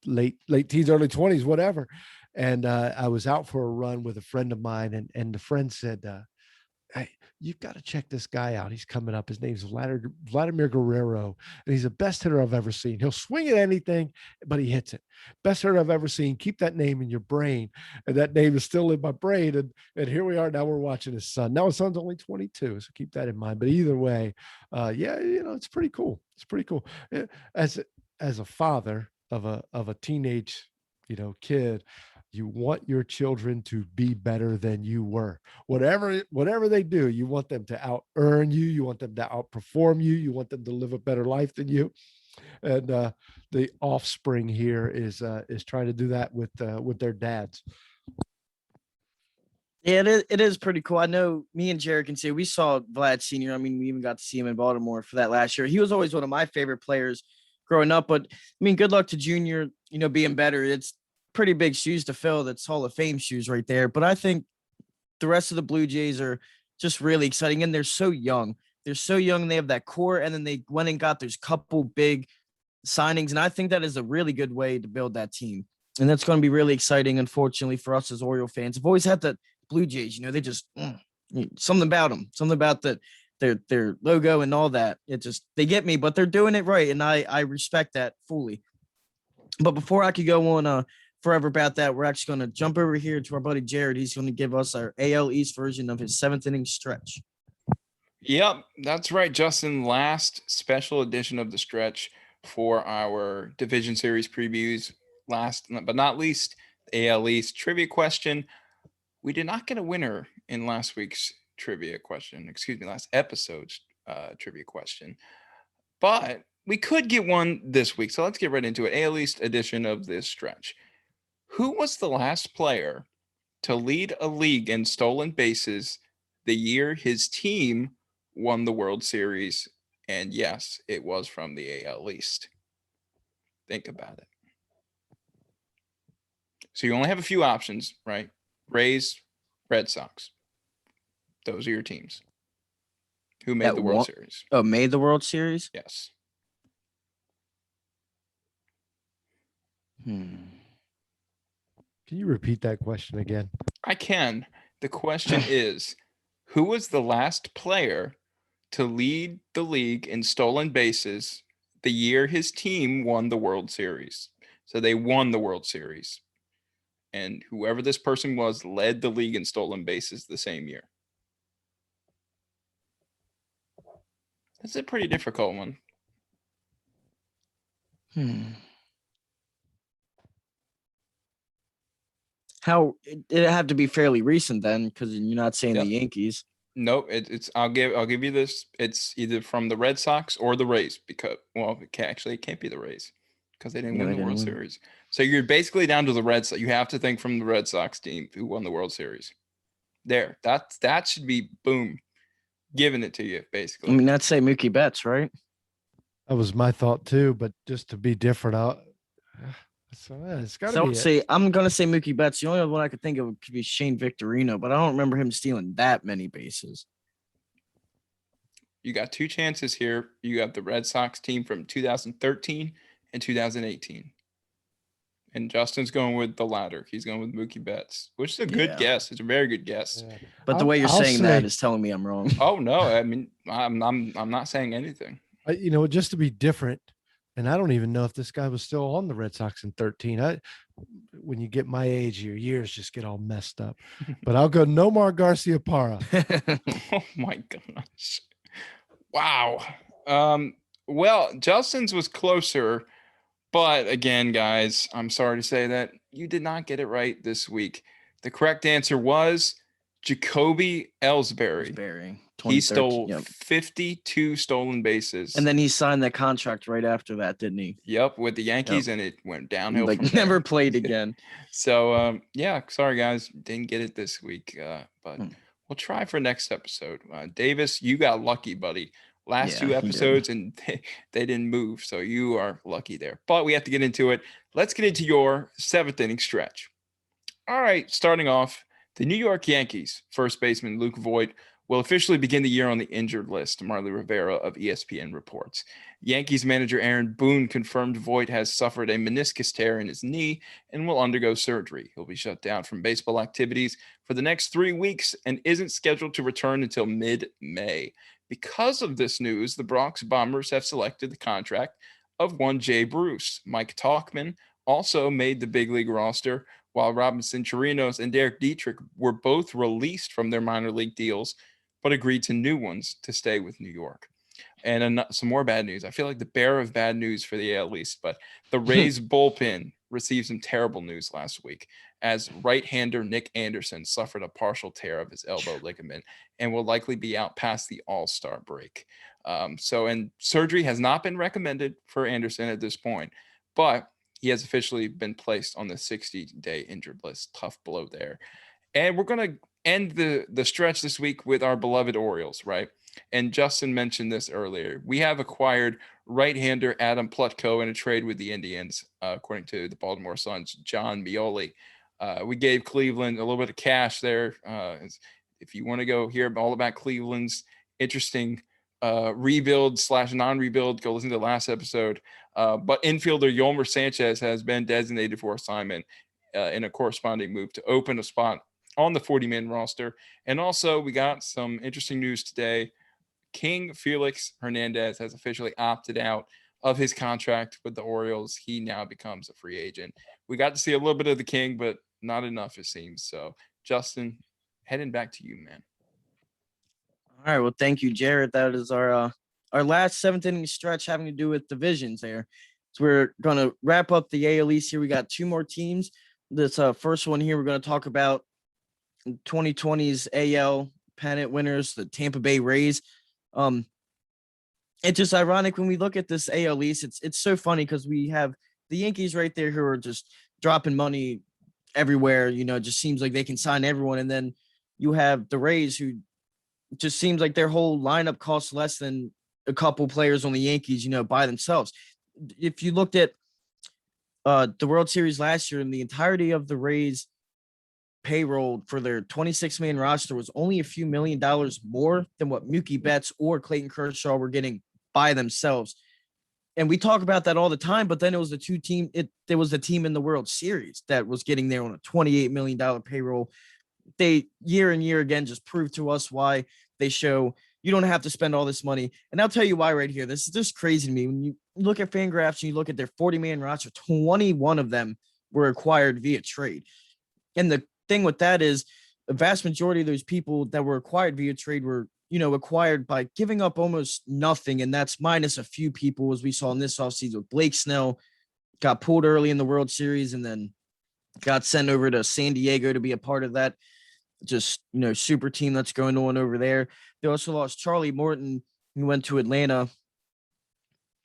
late teens, early 20s, whatever. And I was out for a run with a friend of mine, and the friend said, "Hey, you've got to check this guy out. He's coming up. His name's Vladimir Guerrero, and he's the best hitter I've ever seen. He'll swing at anything, but he hits it. Best hitter I've ever seen. Keep that name in your brain." And that name is still in my brain. And here we are. Now we're watching his son. Now his son's only 22, so keep that in mind. But either way, it's pretty cool. It's pretty cool. As a father of a teenage, kid, you want your children to be better than you were. Whatever they do, you want them to out earn you. You want them to outperform you. You want them to live a better life than you. And the offspring here is trying to do that with their dads. Yeah, it is pretty cool. I know me and Jared can say we saw Vlad Sr. I mean, we even got to see him in Baltimore for that last year. He was always one of my favorite players growing up. But I mean, good luck to Junior, being better. It's pretty big shoes to fill. That's Hall of Fame shoes right there. But I think the rest of the Blue Jays are just really exciting. And they're so young. They're so young. And they have that core. And then they went and got those couple big signings. And I think that is a really good way to build that team. And that's going to be really exciting, unfortunately, for us as Oriole fans. I've always had that Blue Jays, they just something about them, something about their logo and all that. It just, they get me, but they're doing it right. And I respect that fully. But before I could go on forever about that, we're actually going to jump over here to our buddy Jared. He's going to give us our AL East version of his 7th inning stretch. Yep, that's right, Justin. Last special edition of the stretch for our division series previews. Last but not least, the AL East trivia question. We did not get a winner in last week's trivia question. Last episode's trivia question. But we could get one this week. So let's get right into it. AL East edition of this stretch. Who was the last player to lead a league in stolen bases the year his team won the World Series? And yes, it was from the AL East. Think about it. So you only have a few options, right? Rays, Red Sox. Those are your teams. Who made the World Series? Oh, made the World Series? Yes. Can you repeat that question again? I can. The question is, who was the last player to lead the league in stolen bases the year his team won the World Series? So they won the World Series. And whoever this person was led the league in stolen bases the same year. That's a pretty difficult one. How it have to be fairly recent then, because you're not saying the Yankees. Nope, it's I'll give you this. It's either from the Red Sox or the Rays, because it can't be the Rays because they didn't win the World Series. So you're basically down to the Red Sox. You have to think from the Red Sox team who won the World Series. There, that should be boom, giving it to you basically. I mean, that's say Mookie Betts, right? That was my thought too, but just to be different, it's got to be. I'm gonna say Mookie Betts. The only one I could think of could be Shane Victorino, but I don't remember him stealing that many bases. You got two chances here. You have the Red Sox team from 2013 and 2018. And Justin's going with the latter. He's going with Mookie Betts, which is a good guess. It's a very good guess. Yeah. But the way you're saying that is telling me I'm wrong. Oh no, I mean I'm not saying anything. Just to be different, and I don't even know if this guy was still on the Red Sox in 13. When you get my age, your years just get all messed up. But I'll go Nomar Garciaparra. Oh my gosh. Wow. Well, Justin's was closer, but again, guys, I'm sorry to say that you did not get it right this week. The correct answer was Jacoby Ellsbury. Barry. He stole Yep. 52 stolen bases. And then he signed that contract right after that, didn't he? Yep, with the Yankees, and it went downhill Like from there. never played again. So, yeah, sorry guys, didn't get it this week, but we'll try for next episode. Davis, you got lucky, buddy. Last Yeah, two episodes, and they didn't move, so you are lucky there. But we have to get into it. Let's get into your 7th inning stretch. All right, starting off, the New York Yankees first baseman Luke Voit will officially begin the year on the injured list, Marley Rivera of ESPN reports. Yankees manager Aaron Boone confirmed Voit has suffered a meniscus tear in his knee and will undergo surgery. He'll be shut down from baseball activities for the next 3 weeks and isn't scheduled to return until mid-May. Because of this news, the Bronx Bombers have selected the contract of one Jay Bruce. Mike Tauchman also made the big league roster, while Robinson Chirinos and Derek Dietrich were both released from their minor league deals, but agreed to new ones to stay with New York. And some more bad news. I feel like the bearer of bad news for the AL East, but the Rays bullpen received some terrible news last week as right-hander Nick Anderson suffered a partial tear of his elbow ligament and will likely be out past the All-Star break. And surgery has not been recommended for Anderson at this point, but he has officially been placed on the 60-day injured list. Tough blow there. And we're going to end the stretch this week with our beloved Orioles, right? And Justin mentioned this earlier. We have acquired right-hander Adam Plutko in a trade with the Indians, according to the Baltimore Sun's John Mioli. We gave Cleveland a little bit of cash there. If you want to go hear all about Cleveland's interesting rebuild/non-rebuild, go listen to the last episode. But infielder Yolmer Sanchez has been designated for assignment in a corresponding move to open a spot on the 40-man roster. And also, we got some interesting news today. King Felix Hernandez has officially opted out of his contract with the Orioles. He now becomes a free agent. We got to see a little bit of the King, but not enough, it seems. So, Justin, heading back to you, man. All right. Well, thank you, Jared. That is our last 7th inning stretch having to do with divisions there. So we're gonna wrap up the AL East here. We got 2 more teams. This first one here, we're gonna talk about 2020's AL pennant winners, the Tampa Bay Rays. It's just ironic when we look at this AL East. It's so funny because we have the Yankees right there who are just dropping money everywhere. You know, it just seems like they can sign everyone, and then you have the Rays who just seems like their whole lineup costs less than a couple players on the Yankees, you know, by themselves. If you looked at the World Series last year and the entirety of the Rays payroll for their 26-man roster was only a few $1 million more than what Mookie Betts or Clayton Kershaw were getting by themselves. And we talk about that all the time, but then it was there was the team in the World Series that was getting there on a $28 million payroll. They year and year again just prove to us why they show you don't have to spend all this money. And I'll tell you why right here. This is just crazy to me. When you look at FanGraphs and you look at their 40-man roster, 21 of them were acquired via trade. And the thing with that is a vast majority of those people that were acquired via trade were, you know, acquired by giving up almost nothing. And that's minus a few people, as we saw in this offseason with Blake Snell, got pulled early in the World Series and then got sent over to San Diego to be a part of that just, you know, super team that's going on over there. They also lost Charlie Morton, who went to Atlanta.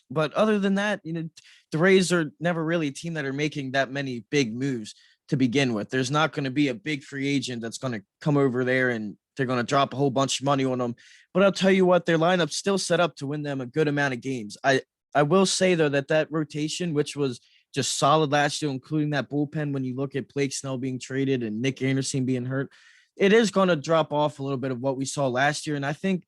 But other than that, you know, the Rays are never really a team that are making that many big moves to begin with. There's not going to be a big free agent that's going to come over there and they're going to drop a whole bunch of money on them. But I'll tell you what, their lineup's still set up to win them a good amount of games. I will say, though, that rotation, which was just solid last year, including that bullpen, when you look at Blake Snell being traded and Nick Anderson being hurt, it is going to drop off a little bit of what we saw last year. And I think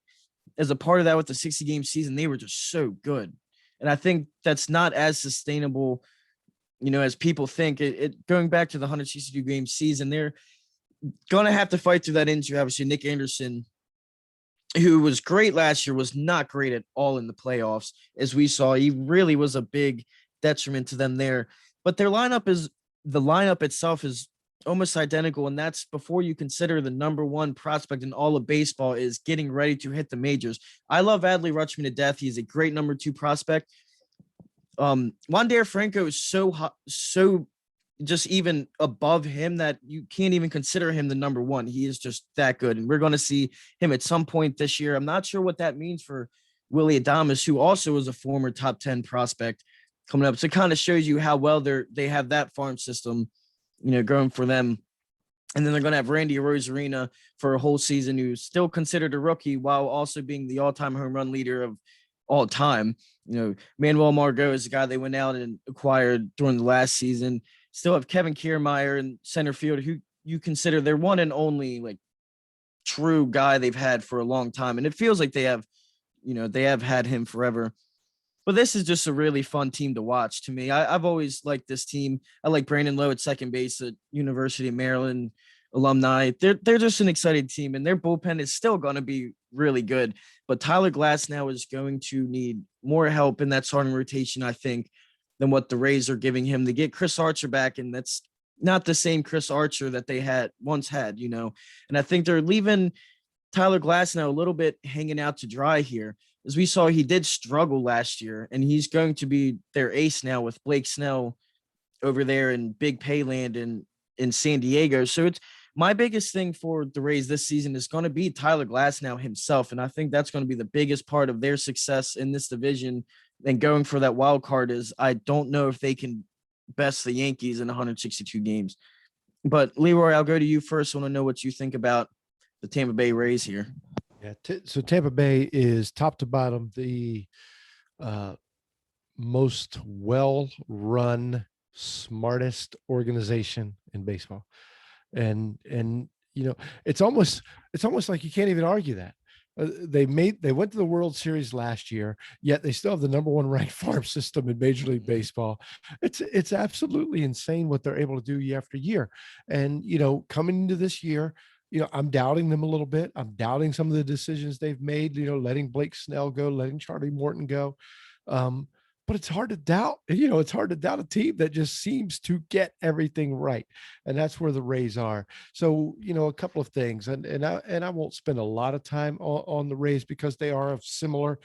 as a part of that with the 60-game season, they were just so good. And I think that's not as sustainable, you know, as people think. It going back to the 162-game season, they're going to have to fight through that injury. Obviously, Nick Anderson, who was great last year, was not great at all in the playoffs. As we saw, he really was a big detriment to them there. But the lineup itself is almost identical, and that's before you consider the number 1 prospect in all of baseball is getting ready to hit the majors. I love Adley Rutschman to death. He's a great number 2 prospect. Wander Franco is so just even above him that you can't even consider him the number one. He is just that good. And we're going to see him at some point this year. I'm not sure what that means for Willie Adames, who also was a former top 10 prospect coming up. So it kind of shows you how well they have that farm system, going for them. And then they're going to have Randy Rosarina for a whole season, who's still considered a rookie while also being the all-time home run leader of all time. Manuel Margot is the guy they went out and acquired during the last season. Still have Kevin Kiermaier in center field, who you consider their one and only like true guy they've had for a long time. And it feels like they have had him forever. But this is just a really fun team to watch to me. I've always liked this team. I like Brandon Lowe at second base at University of Maryland alumni. They're just an exciting team, and their bullpen is still going to be really good. But Tyler Glass now is going to need more help in that starting rotation, I think, than what the Rays are giving him. They get Chris Archer back, and that's not the same Chris Archer that they once had. And I think they're leaving Tyler Glass now a little bit hanging out to dry here. As we saw, he did struggle last year, and he's going to be their ace now with Blake Snell over there in Big Payland in San Diego. So it's my biggest thing for the Rays this season is going to be Tyler Glass now himself. And I think that's going to be the biggest part of their success in this division. And going for that wild card is I don't know if they can best the Yankees in 162 games. But Leroy, I'll go to you first. I want to know what you think about the Tampa Bay Rays here. Yeah. So Tampa Bay is top to bottom the most well-run, smartest organization in baseball. And it's almost like you can't even argue that. They went to the World Series last year, yet they still have the number one ranked farm system in Major League Baseball. It's absolutely insane what they're able to do year after year. And coming into this year, I'm doubting them a little bit. I'm doubting some of the decisions they've made, letting Blake Snell go, letting Charlie Morton go. But it's hard to doubt, it's hard to doubt a team that just seems to get everything right. And that's where the Rays are. So, a couple of things, and I won't spend a lot of time on the Rays because they are a similar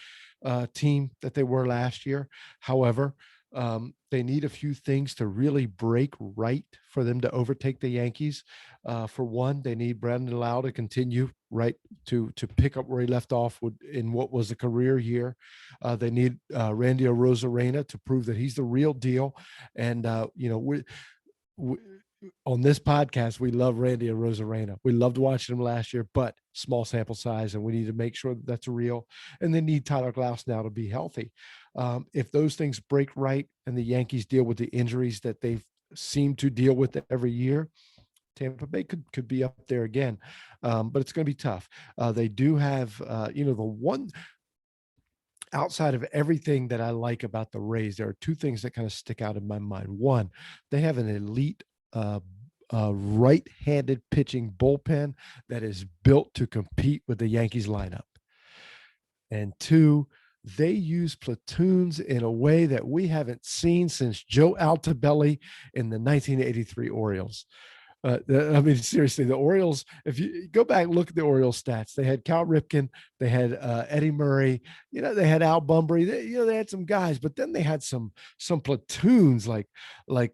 team that they were last year. However, they need a few things to really break right for them to overtake the Yankees. For one, they need Brandon Lau to continue right to pick up where he left off in what was a career year. They need Randy Arozarena to prove that he's the real deal. And we on this podcast, we love Randy Arozarena. We loved watching him last year, but small sample size, and we need to make sure that that's real. And they need Tyler Glass now to be healthy. If those things break right and the Yankees deal with the injuries that they seem to deal with every year, Tampa Bay could be up there again. But it's going to be tough. They do have, the one outside of everything that I like about the Rays, there are two things that kind of stick out in my mind. One, they have an elite right-handed pitching bullpen that is built to compete with the Yankees lineup. And two, they use platoons in a way that we haven't seen since Joe Altobelli in the 1983 Orioles. Seriously, the Orioles, if you go back and look at the Orioles stats, they had Cal Ripken, they had Eddie Murray, they had Al Bunbury, they had some guys, but then they had some platoons like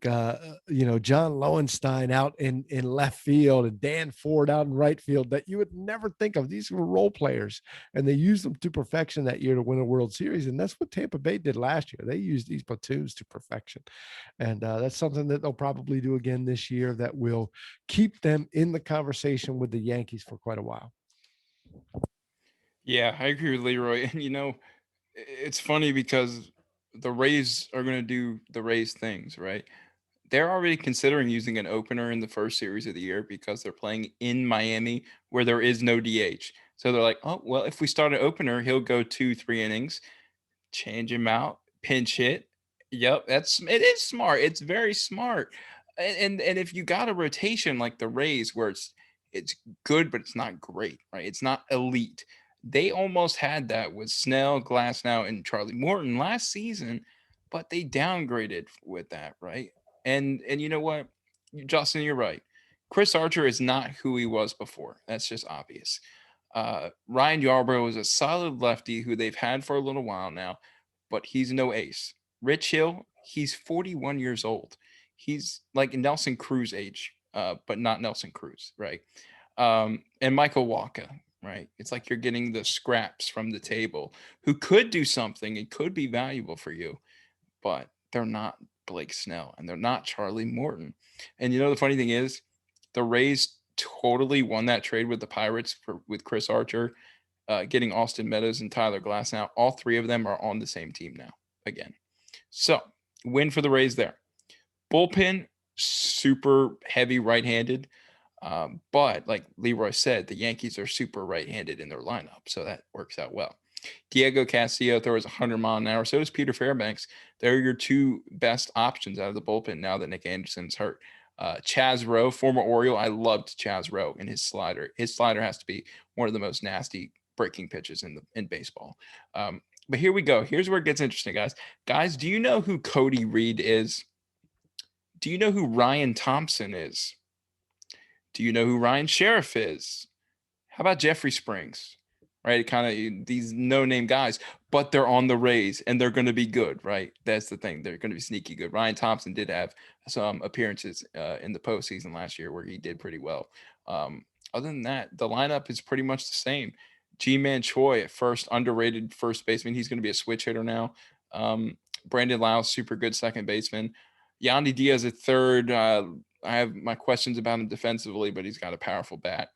John Lowenstein out in left field and Dan Ford out in right field that you would never think of. These were role players, and they used them to perfection that year to win a World Series. And that's what Tampa Bay did last year. They used these platoons to perfection. And that's something that they'll probably do again this year that will keep them in the conversation with the Yankees for quite a while. Yeah, I agree with Leroy. And it's funny because the Rays are going to do the Rays things, right? They're already considering using an opener in the first series of the year because they're playing in Miami where there is no DH. So they're like, oh, well, if we start an opener, he'll go 2-3 innings, change him out, pinch hit. Yep, it is smart. It's very smart. And if you got a rotation like the Rays where it's good, but it's not great, right? It's not elite. They almost had that with Snell, Glasnow, and Charlie Morton last season, but they downgraded with that, right? And you know what, Justin, you're right. Chris Archer is not who he was before. That's just obvious. Ryan Yarbrough is a solid lefty who they've had for a little while now, but he's no ace. Rich Hill, he's 41 years old. He's like Nelson Cruz age, but not Nelson Cruz, right? And Michael Walker, right? It's like you're getting the scraps from the table who could do something and could be valuable for you, but they're not Blake Snell and they're not Charlie Morton. And you know the funny thing is, the Rays totally won that trade with the Pirates with Chris Archer, getting Austin Meadows and Tyler Glass now. All three of them are on the same team now again. So win for the Rays there. Bullpen, super heavy right-handed. But like Leroy said, the Yankees are super right-handed in their lineup, so that works out well. Diego Castillo throws 100 mile an hour. So does Peter Fairbanks. They're your two best options out of the bullpen now that Nick Anderson's hurt. Chaz Rowe, former Oriole. I loved Chaz Rowe and his slider. His slider has to be one of the most nasty breaking pitches in baseball. But here we go. Here's where it gets interesting, guys. Guys, do you know who Cody Reed is? Do you know who Ryan Thompson is? Do you know who Ryan Sheriff is? How about Jeffrey Springs? Right, kind of these no-name guys, but they're on the Rays and they're going to be good, right? That's the thing; they're going to be sneaky good. Ryan Thompson did have some appearances in the postseason last year where he did pretty well. Other than that, the lineup is pretty much the same. G-Man Choi at first, underrated first baseman. He's going to be a switch hitter now. Brandon Lau, super good second baseman. Yandy Diaz at third. I have my questions about him defensively, but he's got a powerful bat.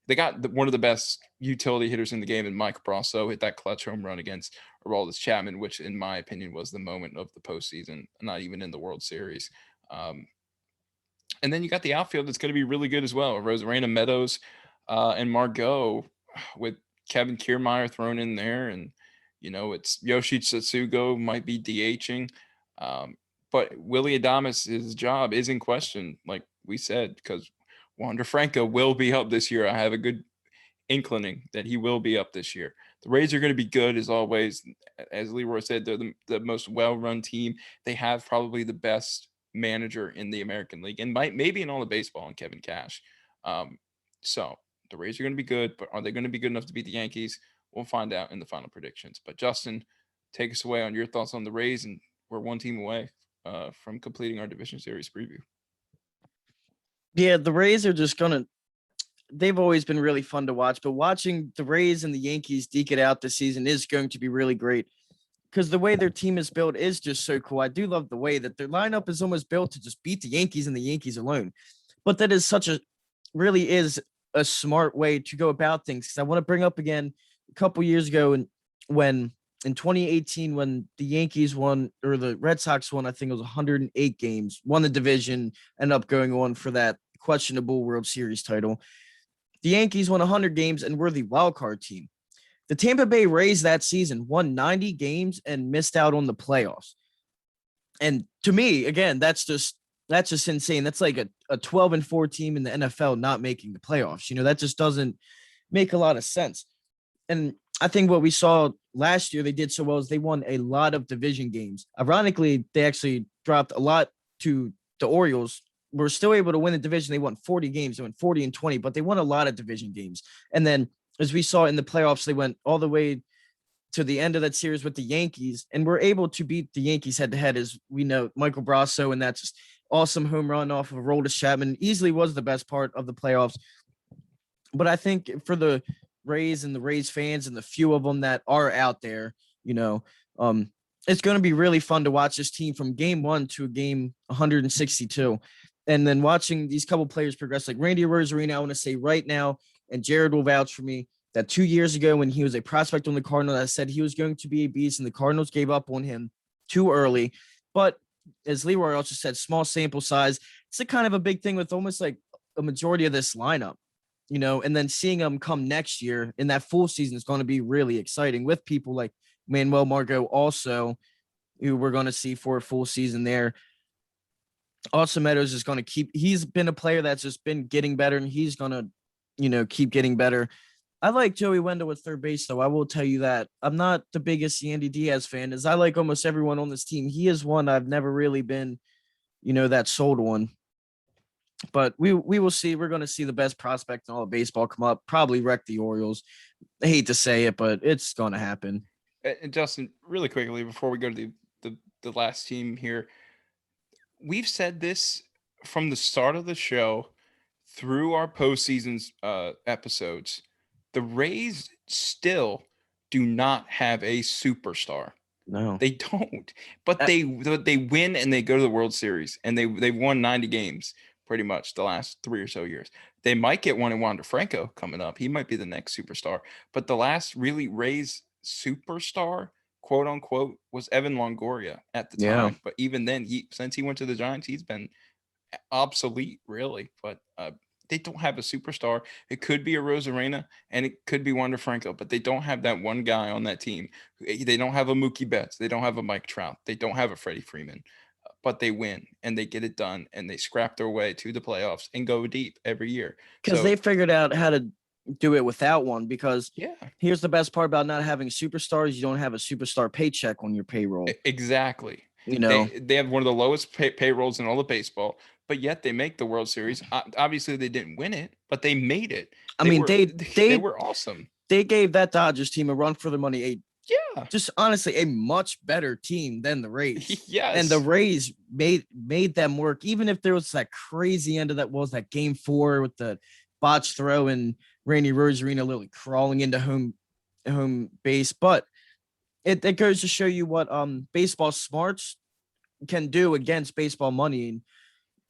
They got one of the best utility hitters in the game in Mike Brasso, hit that clutch home run against Aroldis Chapman, which in my opinion was the moment of the postseason, not even in the World Series. And then you got the outfield that's going to be really good as well. Rosarena Meadows and Margot with Kevin Kiermaier thrown in there. And, it's Yoshi Tsutsugo might be DHing. But Willie Adames' job is in question, like we said, because Wander Franco will be up this year. I have a good inclining that he will be up this year. The Rays are going to be good as always. As Leroy said, they're the most well-run team. They have probably the best manager in the American League and maybe in all of baseball in Kevin Cash. So the Rays are going to be good, but are they going to be good enough to beat the Yankees? We'll find out in the final predictions. But Justin, take us away on your thoughts on the Rays, and we're one team away from completing our division series preview. Yeah, the Rays are just they've always been really fun to watch, but watching the Rays and the Yankees deke it out this season is going to be really great because the way their team is built is just so cool. I do love the way that their lineup is almost built to just beat the Yankees and the Yankees alone. But that is really is a smart way to go about things. Because I want to bring up again a couple years ago when in 2018, when the Yankees won or the Red Sox won, I think it was 108 games, won the division, ended up going on for that questionable World Series title. The Yankees won 100 games and were the wild card team. The Tampa Bay Rays that season won 90 games and missed out on the playoffs. And to me, again, that's just insane. That's like a 12-4 team in the NFL not making the playoffs. That just doesn't make a lot of sense. And I think what we saw last year they did so well is they won a lot of division games. Ironically, they actually dropped a lot to the Orioles. Were still able to win the division. They won 40 games. They went 40-20, but they won a lot of division games. And then, as we saw in the playoffs, they went all the way to the end of that series with the Yankees and were able to beat the Yankees head-to-head, as we know, Michael Brasso, and that just awesome home run off of Aroldis Chapman easily was the best part of the playoffs. But I think for the Rays and the Rays fans and the few of them that are out there, it's going to be really fun to watch this team from game 1 to game 162. And then watching these couple players progress, like Randy Rosarena, I want to say right now, and Jared will vouch for me, that 2 years ago when he was a prospect on the Cardinals, I said he was going to be a beast, and the Cardinals gave up on him too early. But as Leroy also said, small sample size. It's a kind of a big thing with almost like a majority of this lineup, and then seeing them come next year in that full season is going to be really exciting with people like Manuel Margot also, who we're going to see for a full season there. Austin Meadows is going to he's been a player that's just been getting better, and he's going to, keep getting better. I like Joey Wendell at third base, though. I will tell you that. I'm not the biggest Yandy Diaz fan, as I like almost everyone on this team. He is one I've never really been, that sold on. But we will see. We're going to see the best prospect in all of baseball come up, probably wreck the Orioles. I hate to say it, but it's going to happen. And Justin, really quickly, before we go to the last team here, we've said this from the start of the show through our postseason episodes. The Rays still do not have a superstar. No. They don't, but Uh, they win and they go to the World Series, and they've won 90 games pretty much the last 3 or so years. They might get one in Wander Franco coming up. He might be the next superstar. But the last really Rays superstar, quote unquote, was Evan Longoria at the Yeah. time. But even then, since he went to the Giants, he's been obsolete, really. But they don't have a superstar. It could be a Rosarena and it could be Wander Franco, but they don't have that one guy on that team. They don't have a Mookie Betts. They don't have a Mike Trout. They don't have a Freddie Freeman. But they win and they get it done and they scrap their way to the playoffs and go deep every year. Because So they figured out how to do it without one. Because yeah, here's the best part about not having superstars: you don't have a superstar paycheck on your payroll. exactly. You know, They have one of the lowest payrolls in all of baseball, but yet they make the World Series. Obviously, they didn't win it, but they made it. I mean, They were awesome. they gave that Dodgers team a run for their money. Yeah. Just honestly, a much better team than the Rays. Yes. And the Rays made them work, even if there was that crazy end of that was that game 4 with the botch throw and Randy Rosarina literally crawling into home base. But it goes to show you what baseball smarts can do against baseball money. And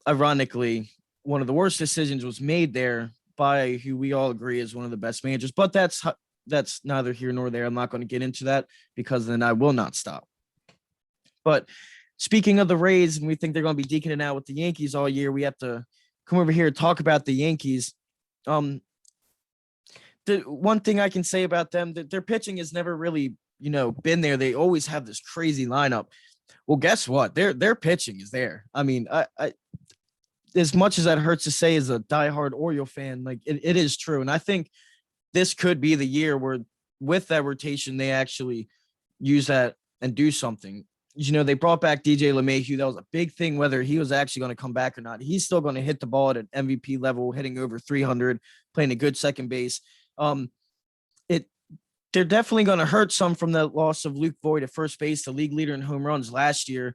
ironically, one of the worst decisions was made there by who we all agree is one of the best managers. But that's neither here nor there. I'm not going to get into that because then I will not stop. But speaking of the Rays, and we think they're going to be deaking it out with the Yankees all year, we have to come over here and talk about the Yankees. The one thing I can say about them, that their pitching has never really, been there. They always have this crazy lineup. Well, guess what? Their pitching is there. I mean, I as much as that hurts to say as a diehard Oriole fan, like it is true. And I think this could be the year where with that rotation, they actually use that and do something. They brought back DJ LeMahieu. That was a big thing, whether he was actually going to come back or not. He's still going to hit the ball at an MVP level, hitting over 300, playing a good second base. They're definitely going to hurt some from the loss of Luke Voigt at first base, the league leader in home runs last year.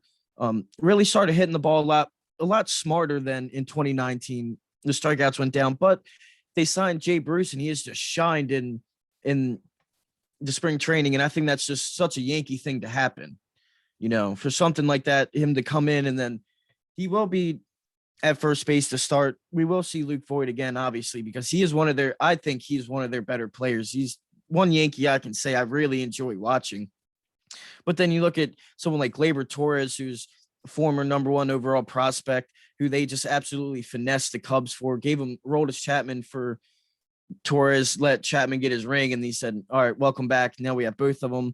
Really started hitting the ball a lot smarter than in 2019. The strikeouts went down, but they signed Jay Bruce and he has just shined in the spring training. And I think that's just such a Yankee thing to happen, for something like that, him to come in and then he will be at first base to start. We will see Luke Voigt again, obviously, because I think he's one of their better players. He's one Yankee I can say I really enjoy watching. But then you look at someone like Gleyber Torres, who's a former number 1 overall prospect, who they just absolutely finessed the Cubs for, gave him Aroldis Chapman for Torres, let Chapman get his ring, and he said, all right, welcome back. Now we have both of them.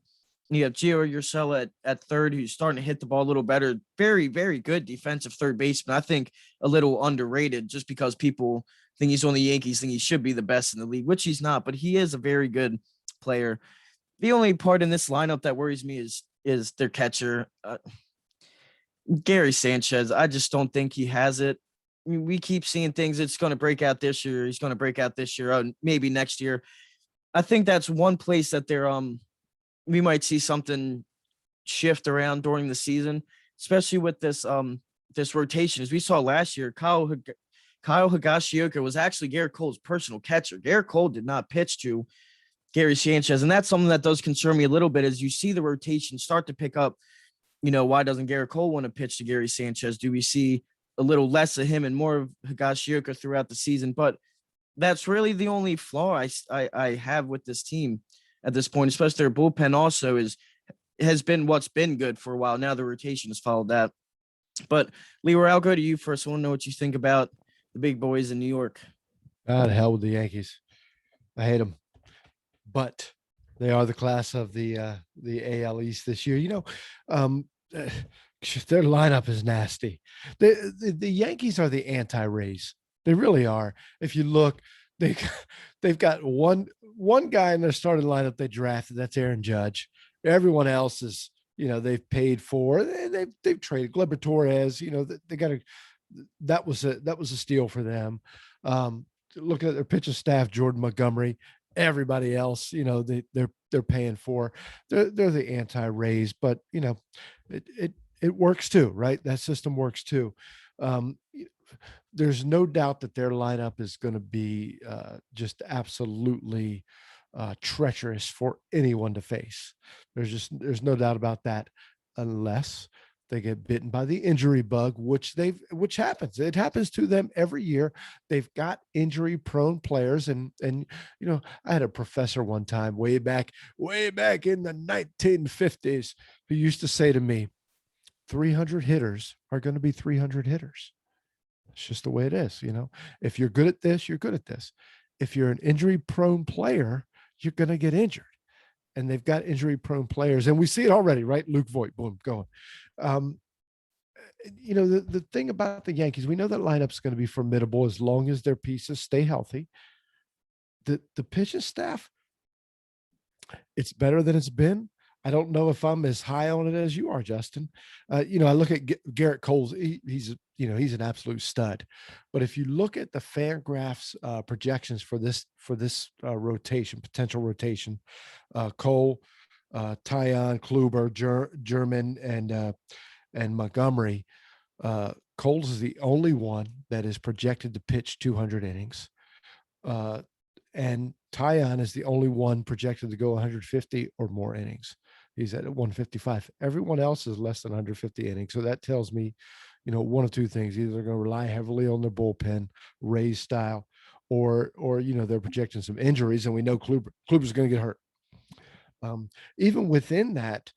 You have Gio Urshela at third, who's starting to hit the ball a little better. Very, very good defensive third baseman. I think a little underrated just because people think he's on the Yankees, think he should be the best in the league, which he's not, but he is a very good player. The only part in this lineup that worries me is their catcher, Gary Sanchez. I just don't think he has it. I mean, we keep seeing things. It's going to break out this year. He's going to break out this year. Maybe next year. I think that's one place that we might see something shift around during the season, especially with this rotation. As we saw last year, Kyle Higashioka was actually Garrett Cole's personal catcher. Garrett Cole did not pitch to Gary Sanchez, and that's something that does concern me a little bit as you see the rotation start to pick up. Why doesn't Garrett Cole want to pitch to Gary Sanchez? Do we see a little less of him and more of Higashioka throughout the season? But that's really the only flaw I have with this team at this point, especially their bullpen also has been what's been good for a while. Now the rotation has followed that. But Leroy, I'll go to you first. I want to know what you think about the big boys in New York. Ah, the hell with the Yankees. I hate them, but they are the class of the AL East this year. Their lineup is nasty. The Yankees are the anti-Rays. They really are. If you look, they've got one guy in their starting lineup they drafted. That's Aaron Judge. Everyone else is, they've paid for. They've traded Gleyber Torres. They got that was a steal for them. Looking at their pitching staff, Jordan Montgomery, everybody else, they're paying for. They're the anti-Rays, but it works too, right? That system works too. Um, there's no doubt that their lineup is going to be just absolutely treacherous for anyone to face. There's no doubt about that, unless they get bitten by the injury bug, which happens. It happens to them every year. They've got injury prone players, and I had a professor one time way back in the 1950s who used to say to me, 300 hitters are going to be 300 hitters. It's just the way it is. If you're good at this, you're good at this. If you're an injury prone player, you're going to get injured. And they've got injury prone players. And we see it already, right? Luke Voigt, boom, going. Um, the thing about the Yankees, we know that lineup's going to be formidable as long as their pieces stay healthy. The pitching staff, it's better than it's been. I don't know if I'm as high on it as you are, Justin. I look at Garrett Cole's. He's an absolute stud. But if you look at the Fangraphs projections for this rotation, potential rotation, Cole, Tyon, Kluber, German, and Montgomery. Coles is the only one that is projected to pitch 200 innings. And Tyon is the only one projected to go 150 or more innings. He's at 155. Everyone else is less than 150 innings. So that tells me, one of two things. Either they're going to rely heavily on their bullpen, Rays style, or they're projecting some injuries, and we know Kluber's going to get hurt. Even within that,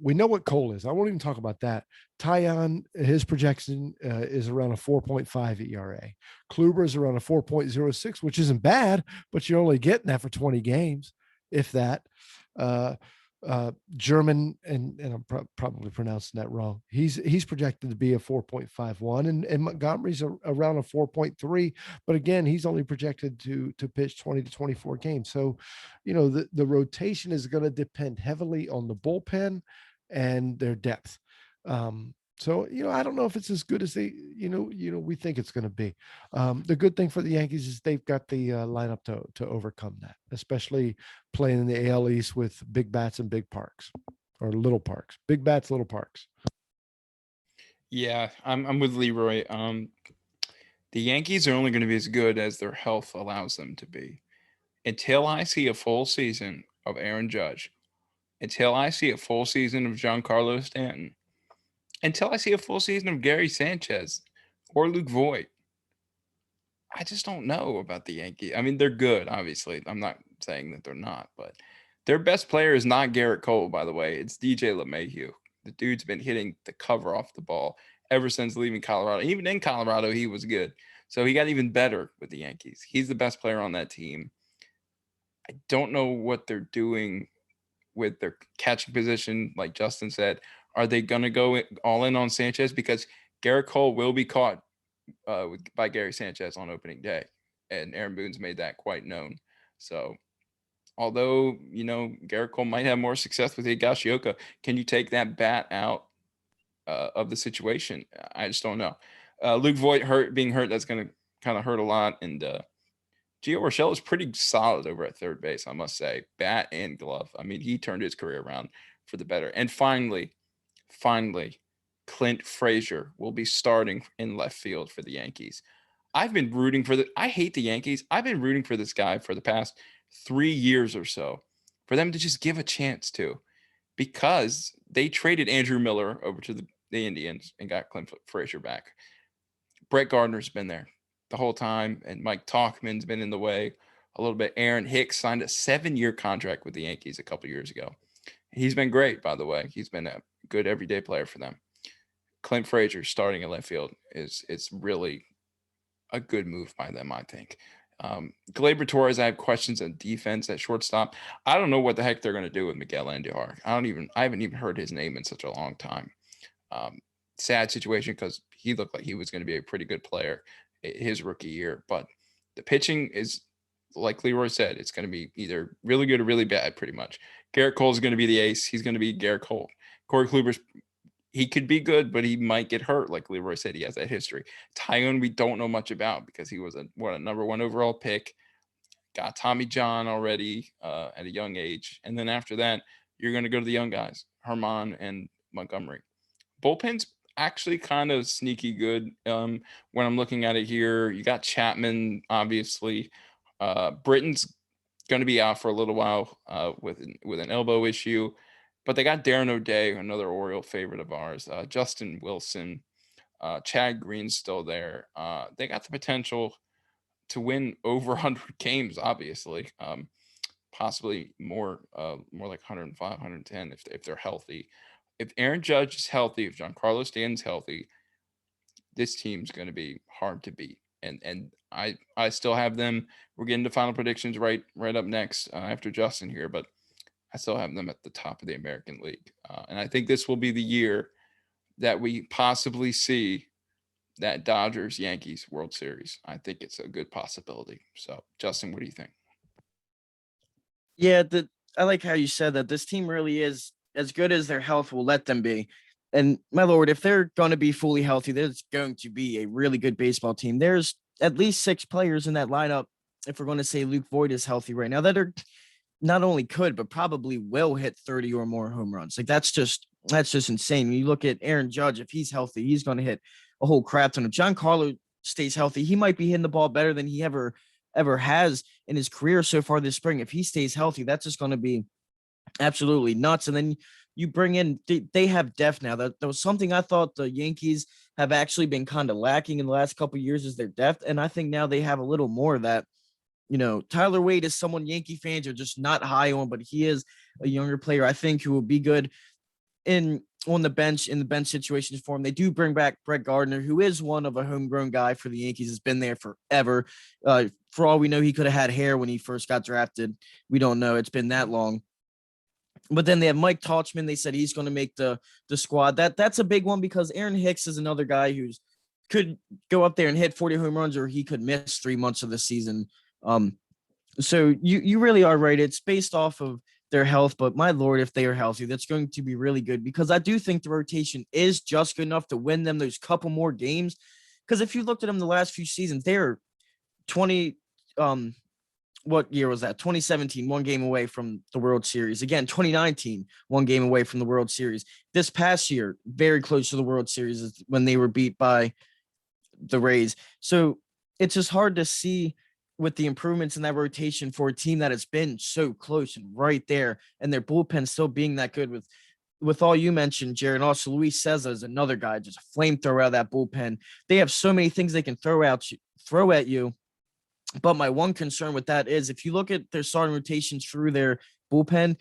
we know what Cole is. I won't even talk about that. Tyon, his projection is around a 4.5 ERA. Kluber is around a 4.06, which isn't bad, but you're only getting that for 20 games, if that. German, and I'm probably pronouncing that wrong. He's projected to be a 4.51, and Montgomery's around a 4.3. But again, he's only projected to pitch 20 to 24 games. So, the rotation is going to depend heavily on the bullpen and their depth. So, I don't know if it's as good as we think it's going to be. The good thing for the Yankees is they've got the lineup to overcome that, especially playing in the AL East with big bats and big parks, or little parks, big bats, little parks. Yeah, I'm with Leroy. The Yankees are only going to be as good as their health allows them to be. Until I see a full season of Aaron Judge, until I see a full season of Giancarlo Stanton, until I see a full season of Gary Sanchez or Luke Voigt, I just don't know about the Yankees. I mean, they're good, obviously. I'm not saying that they're not, but their best player is not Garrett Cole, by the way. It's DJ LeMahieu. The dude's been hitting the cover off the ball ever since leaving Colorado. Even in Colorado, he was good. So he got even better with the Yankees. He's the best player on that team. I don't know what they're doing with their catching position. Like Justin said, are they going to go all in on Sanchez? Because Garrett Cole will be caught by Gary Sanchez on opening day, and Aaron Boone's made that quite known. So, although Garrett Cole might have more success with Higashioka, can you take that bat out of the situation? I just don't know. Luke Voigt being hurt, that's going to kind of hurt a lot, and Gio Urshela is pretty solid over at third base, I must say, bat and glove. I mean, he turned his career around for the better. And finally, Clint Frazier will be starting in left field for the Yankees. I've been rooting for I hate the Yankees. I've been rooting for this guy for the past 3 years or so, for them to just give a chance to, because they traded Andrew Miller over to the Indians and got Clint Frazier back. Brett Gardner's been there the whole time, and Mike Tauchman's been in the way a little bit. Aaron Hicks signed a 7-year contract with the Yankees a couple years ago. He's been great, by the way. He's been a good everyday player for them. Clint Frazier starting in left field is really a good move by them, I think. Gleyber Torres, I have questions on defense at shortstop. I don't know what the heck they're going to do with Miguel Andujar. I haven't even heard his name in such a long time. Sad situation, because he looked like he was going to be a pretty good player his rookie year, but the pitching is, like Leroy said, it's going to be either really good or really bad, pretty much. Garrett Cole is going to be the ace. He's going to be Garrett Cole. Corey Kluber's, he could be good, but he might get hurt. Like Leroy said, he has that history. Tyon, we don't know much about, because he was a number 1 overall pick. Got Tommy John already at a young age. And then after that, you're going to go to the young guys, Herman and Montgomery. bullpen's actually kind of sneaky good. When I'm looking at it here, you got Chapman, obviously. Britton's going to be out for a little while with an elbow issue, but they got Darren O'Day, another Oriole favorite of ours. Justin Wilson, Chad Green's still there. They got the potential to win over 100 games, obviously. Possibly more like 105, 110 if they're healthy. If Aaron Judge is healthy, if Giancarlo Stanton's healthy, this team's going to be hard to beat. And I still have them. We're getting to final predictions right up next after Justin here, but I still have them at the top of the American League. And I think this will be the year that we possibly see that Dodgers Yankees World Series. I think it's a good possibility. So, Justin, what do you think? Yeah, I like how you said that this team really is as good as their health will let them be. And my lord, if they're going to be fully healthy, there's going to be a really good baseball team. There's at least 6 players in that lineup, if we're going to say Luke Voigt is healthy right now, that are not only could, but probably will hit 30 or more home runs. Like that's just insane. When you look at Aaron Judge, if he's healthy, he's going to hit a whole crap ton. If Giancarlo stays healthy, he might be hitting the ball better than he ever has in his career so far this spring. If he stays healthy, that's just going to be absolutely nuts. And then you bring in, they have depth now. That was something I thought the Yankees have actually been kind of lacking in the last couple of years is their depth. And I think now they have a little more of that. You know, Tyler Wade is someone Yankee fans are just not high on, but he is a younger player, I think, who will be good on the bench in the bench situations for him. They do bring back Brett Gardner, who is one of a homegrown guy for the Yankees, has been there forever. For all we know, he could have had hair when he first got drafted. We don't know. It's been that long. But then they have Mike Tauchman. They said he's going to make the squad. That's a big one because Aaron Hicks is another guy who's could go up there and hit 40 home runs, or he could miss 3 months of the season. So you really are right. It's based off of their health, but my lord, if they are healthy, that's going to be really good because I do think the rotation is just good enough to win them those couple more games. Because if you looked at them the last few seasons, they're 20 what year was that? 2017, 1 game away from the World Series. Again, 2019, 1 game away from the World Series. This past year, very close to the World Series is when they were beat by the Rays. So it's just hard to see with the improvements in that rotation for a team that has been so close and right there, and their bullpen still being that good with all you mentioned, Jared. Also, Luis Cessa is another guy, just a flamethrower out of that bullpen. They have so many things they can throw at you. But my one concern with that is if you look at their starting rotations through their bullpen,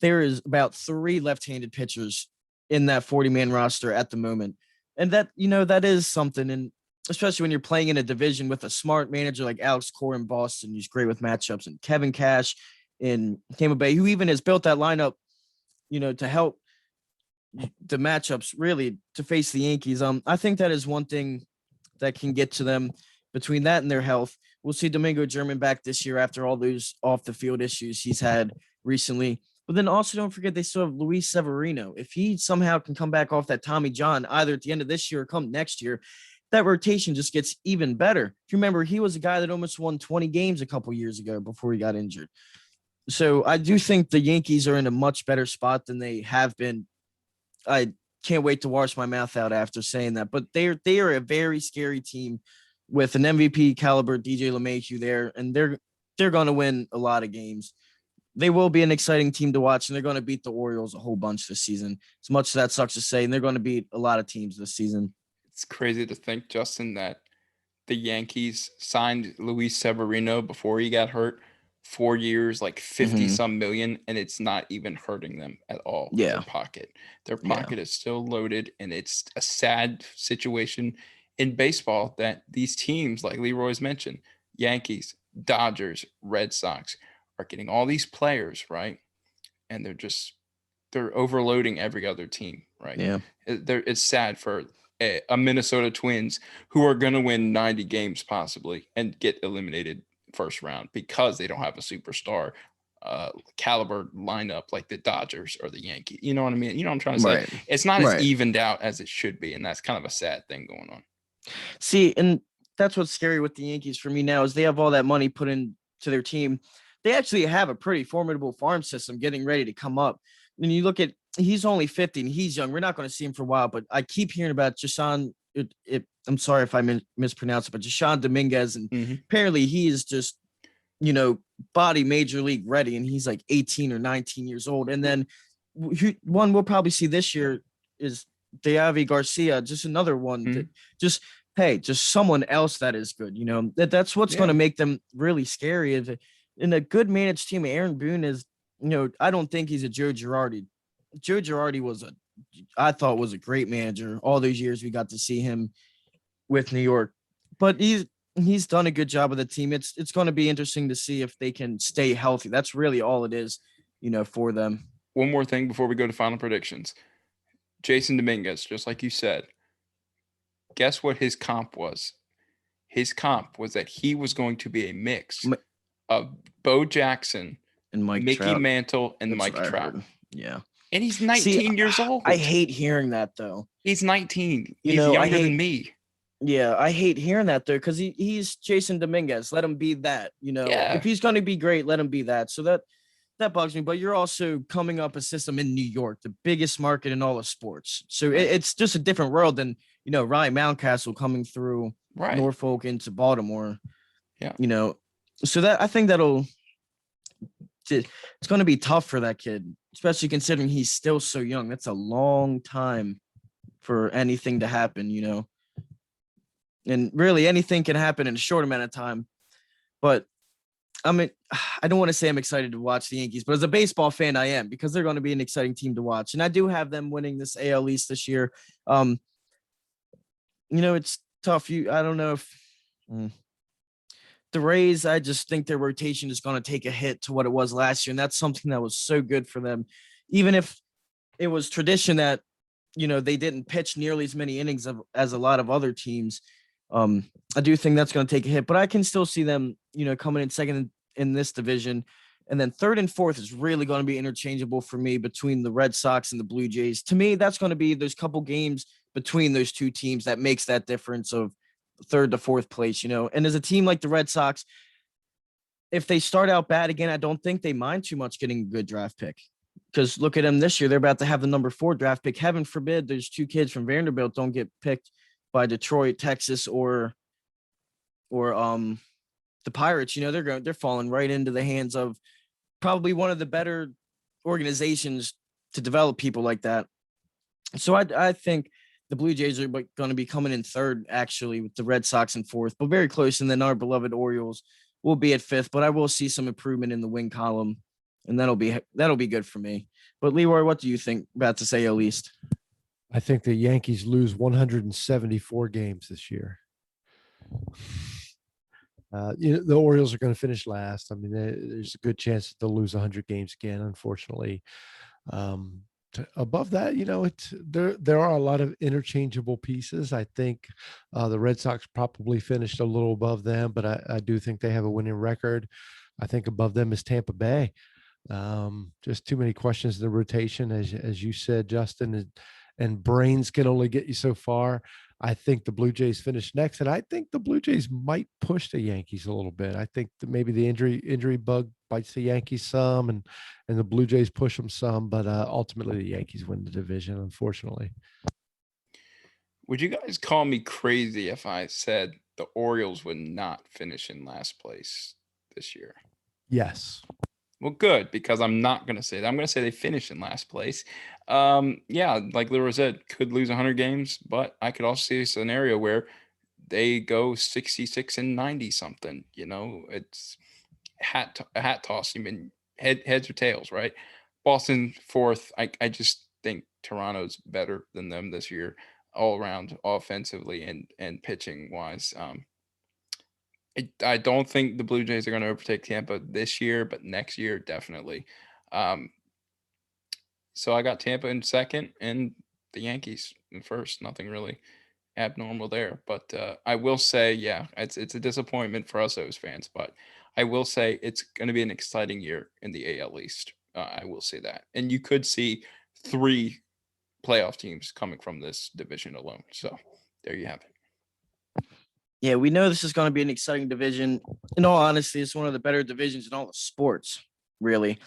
there is about 3 left-handed pitchers in that 40-man roster at the moment. And that, that is something. And especially when you're playing in a division with a smart manager like Alex Cora in Boston, who's great with matchups, and Kevin Cash in Tampa Bay, who even has built that lineup, to help the matchups really to face the Yankees. I think that is one thing that can get to them between that and their health. We'll see Domingo German back this year after all those off the field issues he's had recently. But then also don't forget they still have Luis Severino. If he somehow can come back off that Tommy John either at the end of this year or come next year, that rotation just gets even better. If you remember, he was a guy that almost won 20 games a couple years ago before he got injured. So I do think the Yankees are in a much better spot than they have been. I can't wait to wash my mouth out after saying that, but they are a very scary team with an MVP caliber DJ LeMahieu there, and they're going to win a lot of games. They will be an exciting team to watch, and they're going to beat the Orioles a whole bunch this season. As much as that sucks to say, and they're going to beat a lot of teams this season. It's crazy to think, Justin, that the Yankees signed Luis Severino before he got hurt. 4 years, like 50 some million, and it's not even hurting them at all. Yeah. Their pocket is still loaded, and it's a sad situation in baseball that these teams, like Leroy's mentioned, Yankees, Dodgers, Red Sox, are getting all these players, right? And they're overloading every other team, right? Yeah. It's sad for a Minnesota Twins who are going to win 90 games possibly and get eliminated first round because they don't have a superstar caliber lineup like the Dodgers or the Yankees. You know what I mean? You know what I'm trying to say? Right. It's not as evened out as it should be, and that's kind of a sad thing going on. See, and that's what's scary with the Yankees for me now is they have all that money put into their team. They actually have a pretty formidable farm system getting ready to come up. When you look at he's only 50 and he's young. We're not going to see him for a while, but I keep hearing about Jashan. I'm sorry if I mispronounce it, but Jashan Dominguez, and apparently he is just, body major league ready, and he's like 18 or 19 years old. And then one we'll probably see this year is Deavi Garcia, just another one that just someone else that is good. That's what's going to make them really scary. In a good managed team, Aaron Boone is, I don't think he's a Joe Girardi. Joe Girardi I thought was a great manager. All those years we got to see him with New York, but he's done a good job with the team. It's going to be interesting to see if they can stay healthy. That's really all it is, for them. One more thing before we go to final predictions. Jason Dominguez, just like you said, guess what his comp was? His comp was that he was going to be a mix of Bo Jackson and Mickey Trout. Mantle and Mike Trout. Yeah. And he's 19 years old. I hate hearing that, though. He's 19. He's younger than me. Yeah, I hate hearing that, though, because he's Jason Dominguez. Let him be that. Yeah. If he's going to be great, let him be that. So that bugs me. But you're also coming up a system in New York, the biggest market in all of sports. So it's just a different world than, Ryan Mountcastle coming through Norfolk into Baltimore. Yeah. So I think it's going to be tough for that kid, especially considering he's still so young. That's a long time for anything to happen, and really anything can happen in a short amount of time. But I don't want to say I'm excited to watch the Yankees, but as a baseball fan, I am, because they're going to be an exciting team to watch. And I do have them winning this AL East this year. It's tough. I don't know if the Rays, I just think their rotation is going to take a hit to what it was last year. And that's something that was so good for them. Even if it was tradition that, they didn't pitch nearly as many innings as a lot of other teams. I do think that's going to take a hit, but I can still see them, coming in second in this division. And then third and fourth is really going to be interchangeable for me between the Red Sox and the Blue Jays. To me, that's going to be those couple games between those two teams that makes that difference of third to fourth place, And as a team like the Red Sox, if they start out bad again, I don't think they mind too much getting a good draft pick. Because look at them this year. They're about to have the number 4 draft pick. Heaven forbid there's 2 kids from Vanderbilt don't get picked by Detroit, Texas, or the Pirates. They're falling right into the hands of probably one of the better organizations to develop people like that. So I think the Blue Jays are going to be coming in third, actually, with the Red Sox in fourth, but very close. And then our beloved Orioles will be at fifth, but I will see some improvement in the win column, and that'll be good for me. But Leroy, what do you think about this AL East? I think the Yankees lose 174 games this year. The Orioles are going to finish last. I mean, there's a good chance that they'll lose 100 games again, unfortunately. Above that, there are a lot of interchangeable pieces. I think the Red Sox probably finished a little above them, but I do think they have a winning record. I think above them is Tampa Bay. Just too many questions in the rotation, as you said, Justin, and brains can only get you so far. I think the Blue Jays finish next, and I think the Blue Jays might push the Yankees a little bit. I think that maybe the injury bug bites the Yankees some, and the Blue Jays push them some, but ultimately the Yankees win the division, unfortunately. Would you guys call me crazy if I said the Orioles would not finish in last place this year? Yes. Well, good, because I'm not going to say that. I'm going to say they finish in last place. Yeah, like Leroy said, could lose 100 games, but I could also see a scenario where they go 66 and 90 something. It's a hat toss. I mean, heads or tails, right? Boston fourth. I just think Toronto's better than them this year, all around, offensively and pitching wise. I don't think the Blue Jays are going to overtake Tampa this year, but next year, definitely. So I got Tampa in second and the Yankees in first. Nothing really abnormal there. But I will say, yeah, it's a disappointment for us O's fans. But I will say it's going to be an exciting year in the AL East. I will say that. And you could see 3 playoff teams coming from this division alone. So there you have it. Yeah, we know this is going to be an exciting division. In all honesty, it's one of the better divisions in all the sports, really.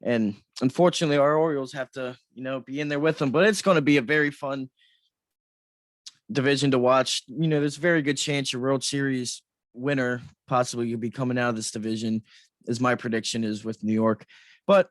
And unfortunately, our Orioles have to, be in there with them. But it's going to be a very fun division to watch. There's a very good chance your World Series winner possibly you'll be coming out of this division, is my prediction is with New York. But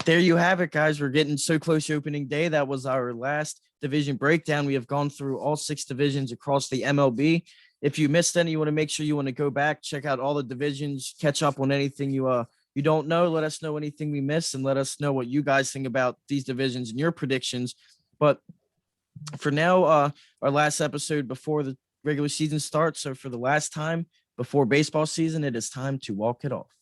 there you have it, guys. We're getting so close to opening day. That was our last division breakdown. We have gone through all 6 divisions across the MLB. If you missed any, you want to make sure you want to go back, check out all the divisions, catch up on anything you don't know. Let us know anything we missed, and let us know what you guys think about these divisions and your predictions. But for now, our last episode before the regular season starts. So for the last time before baseball season, it is time to walk it off.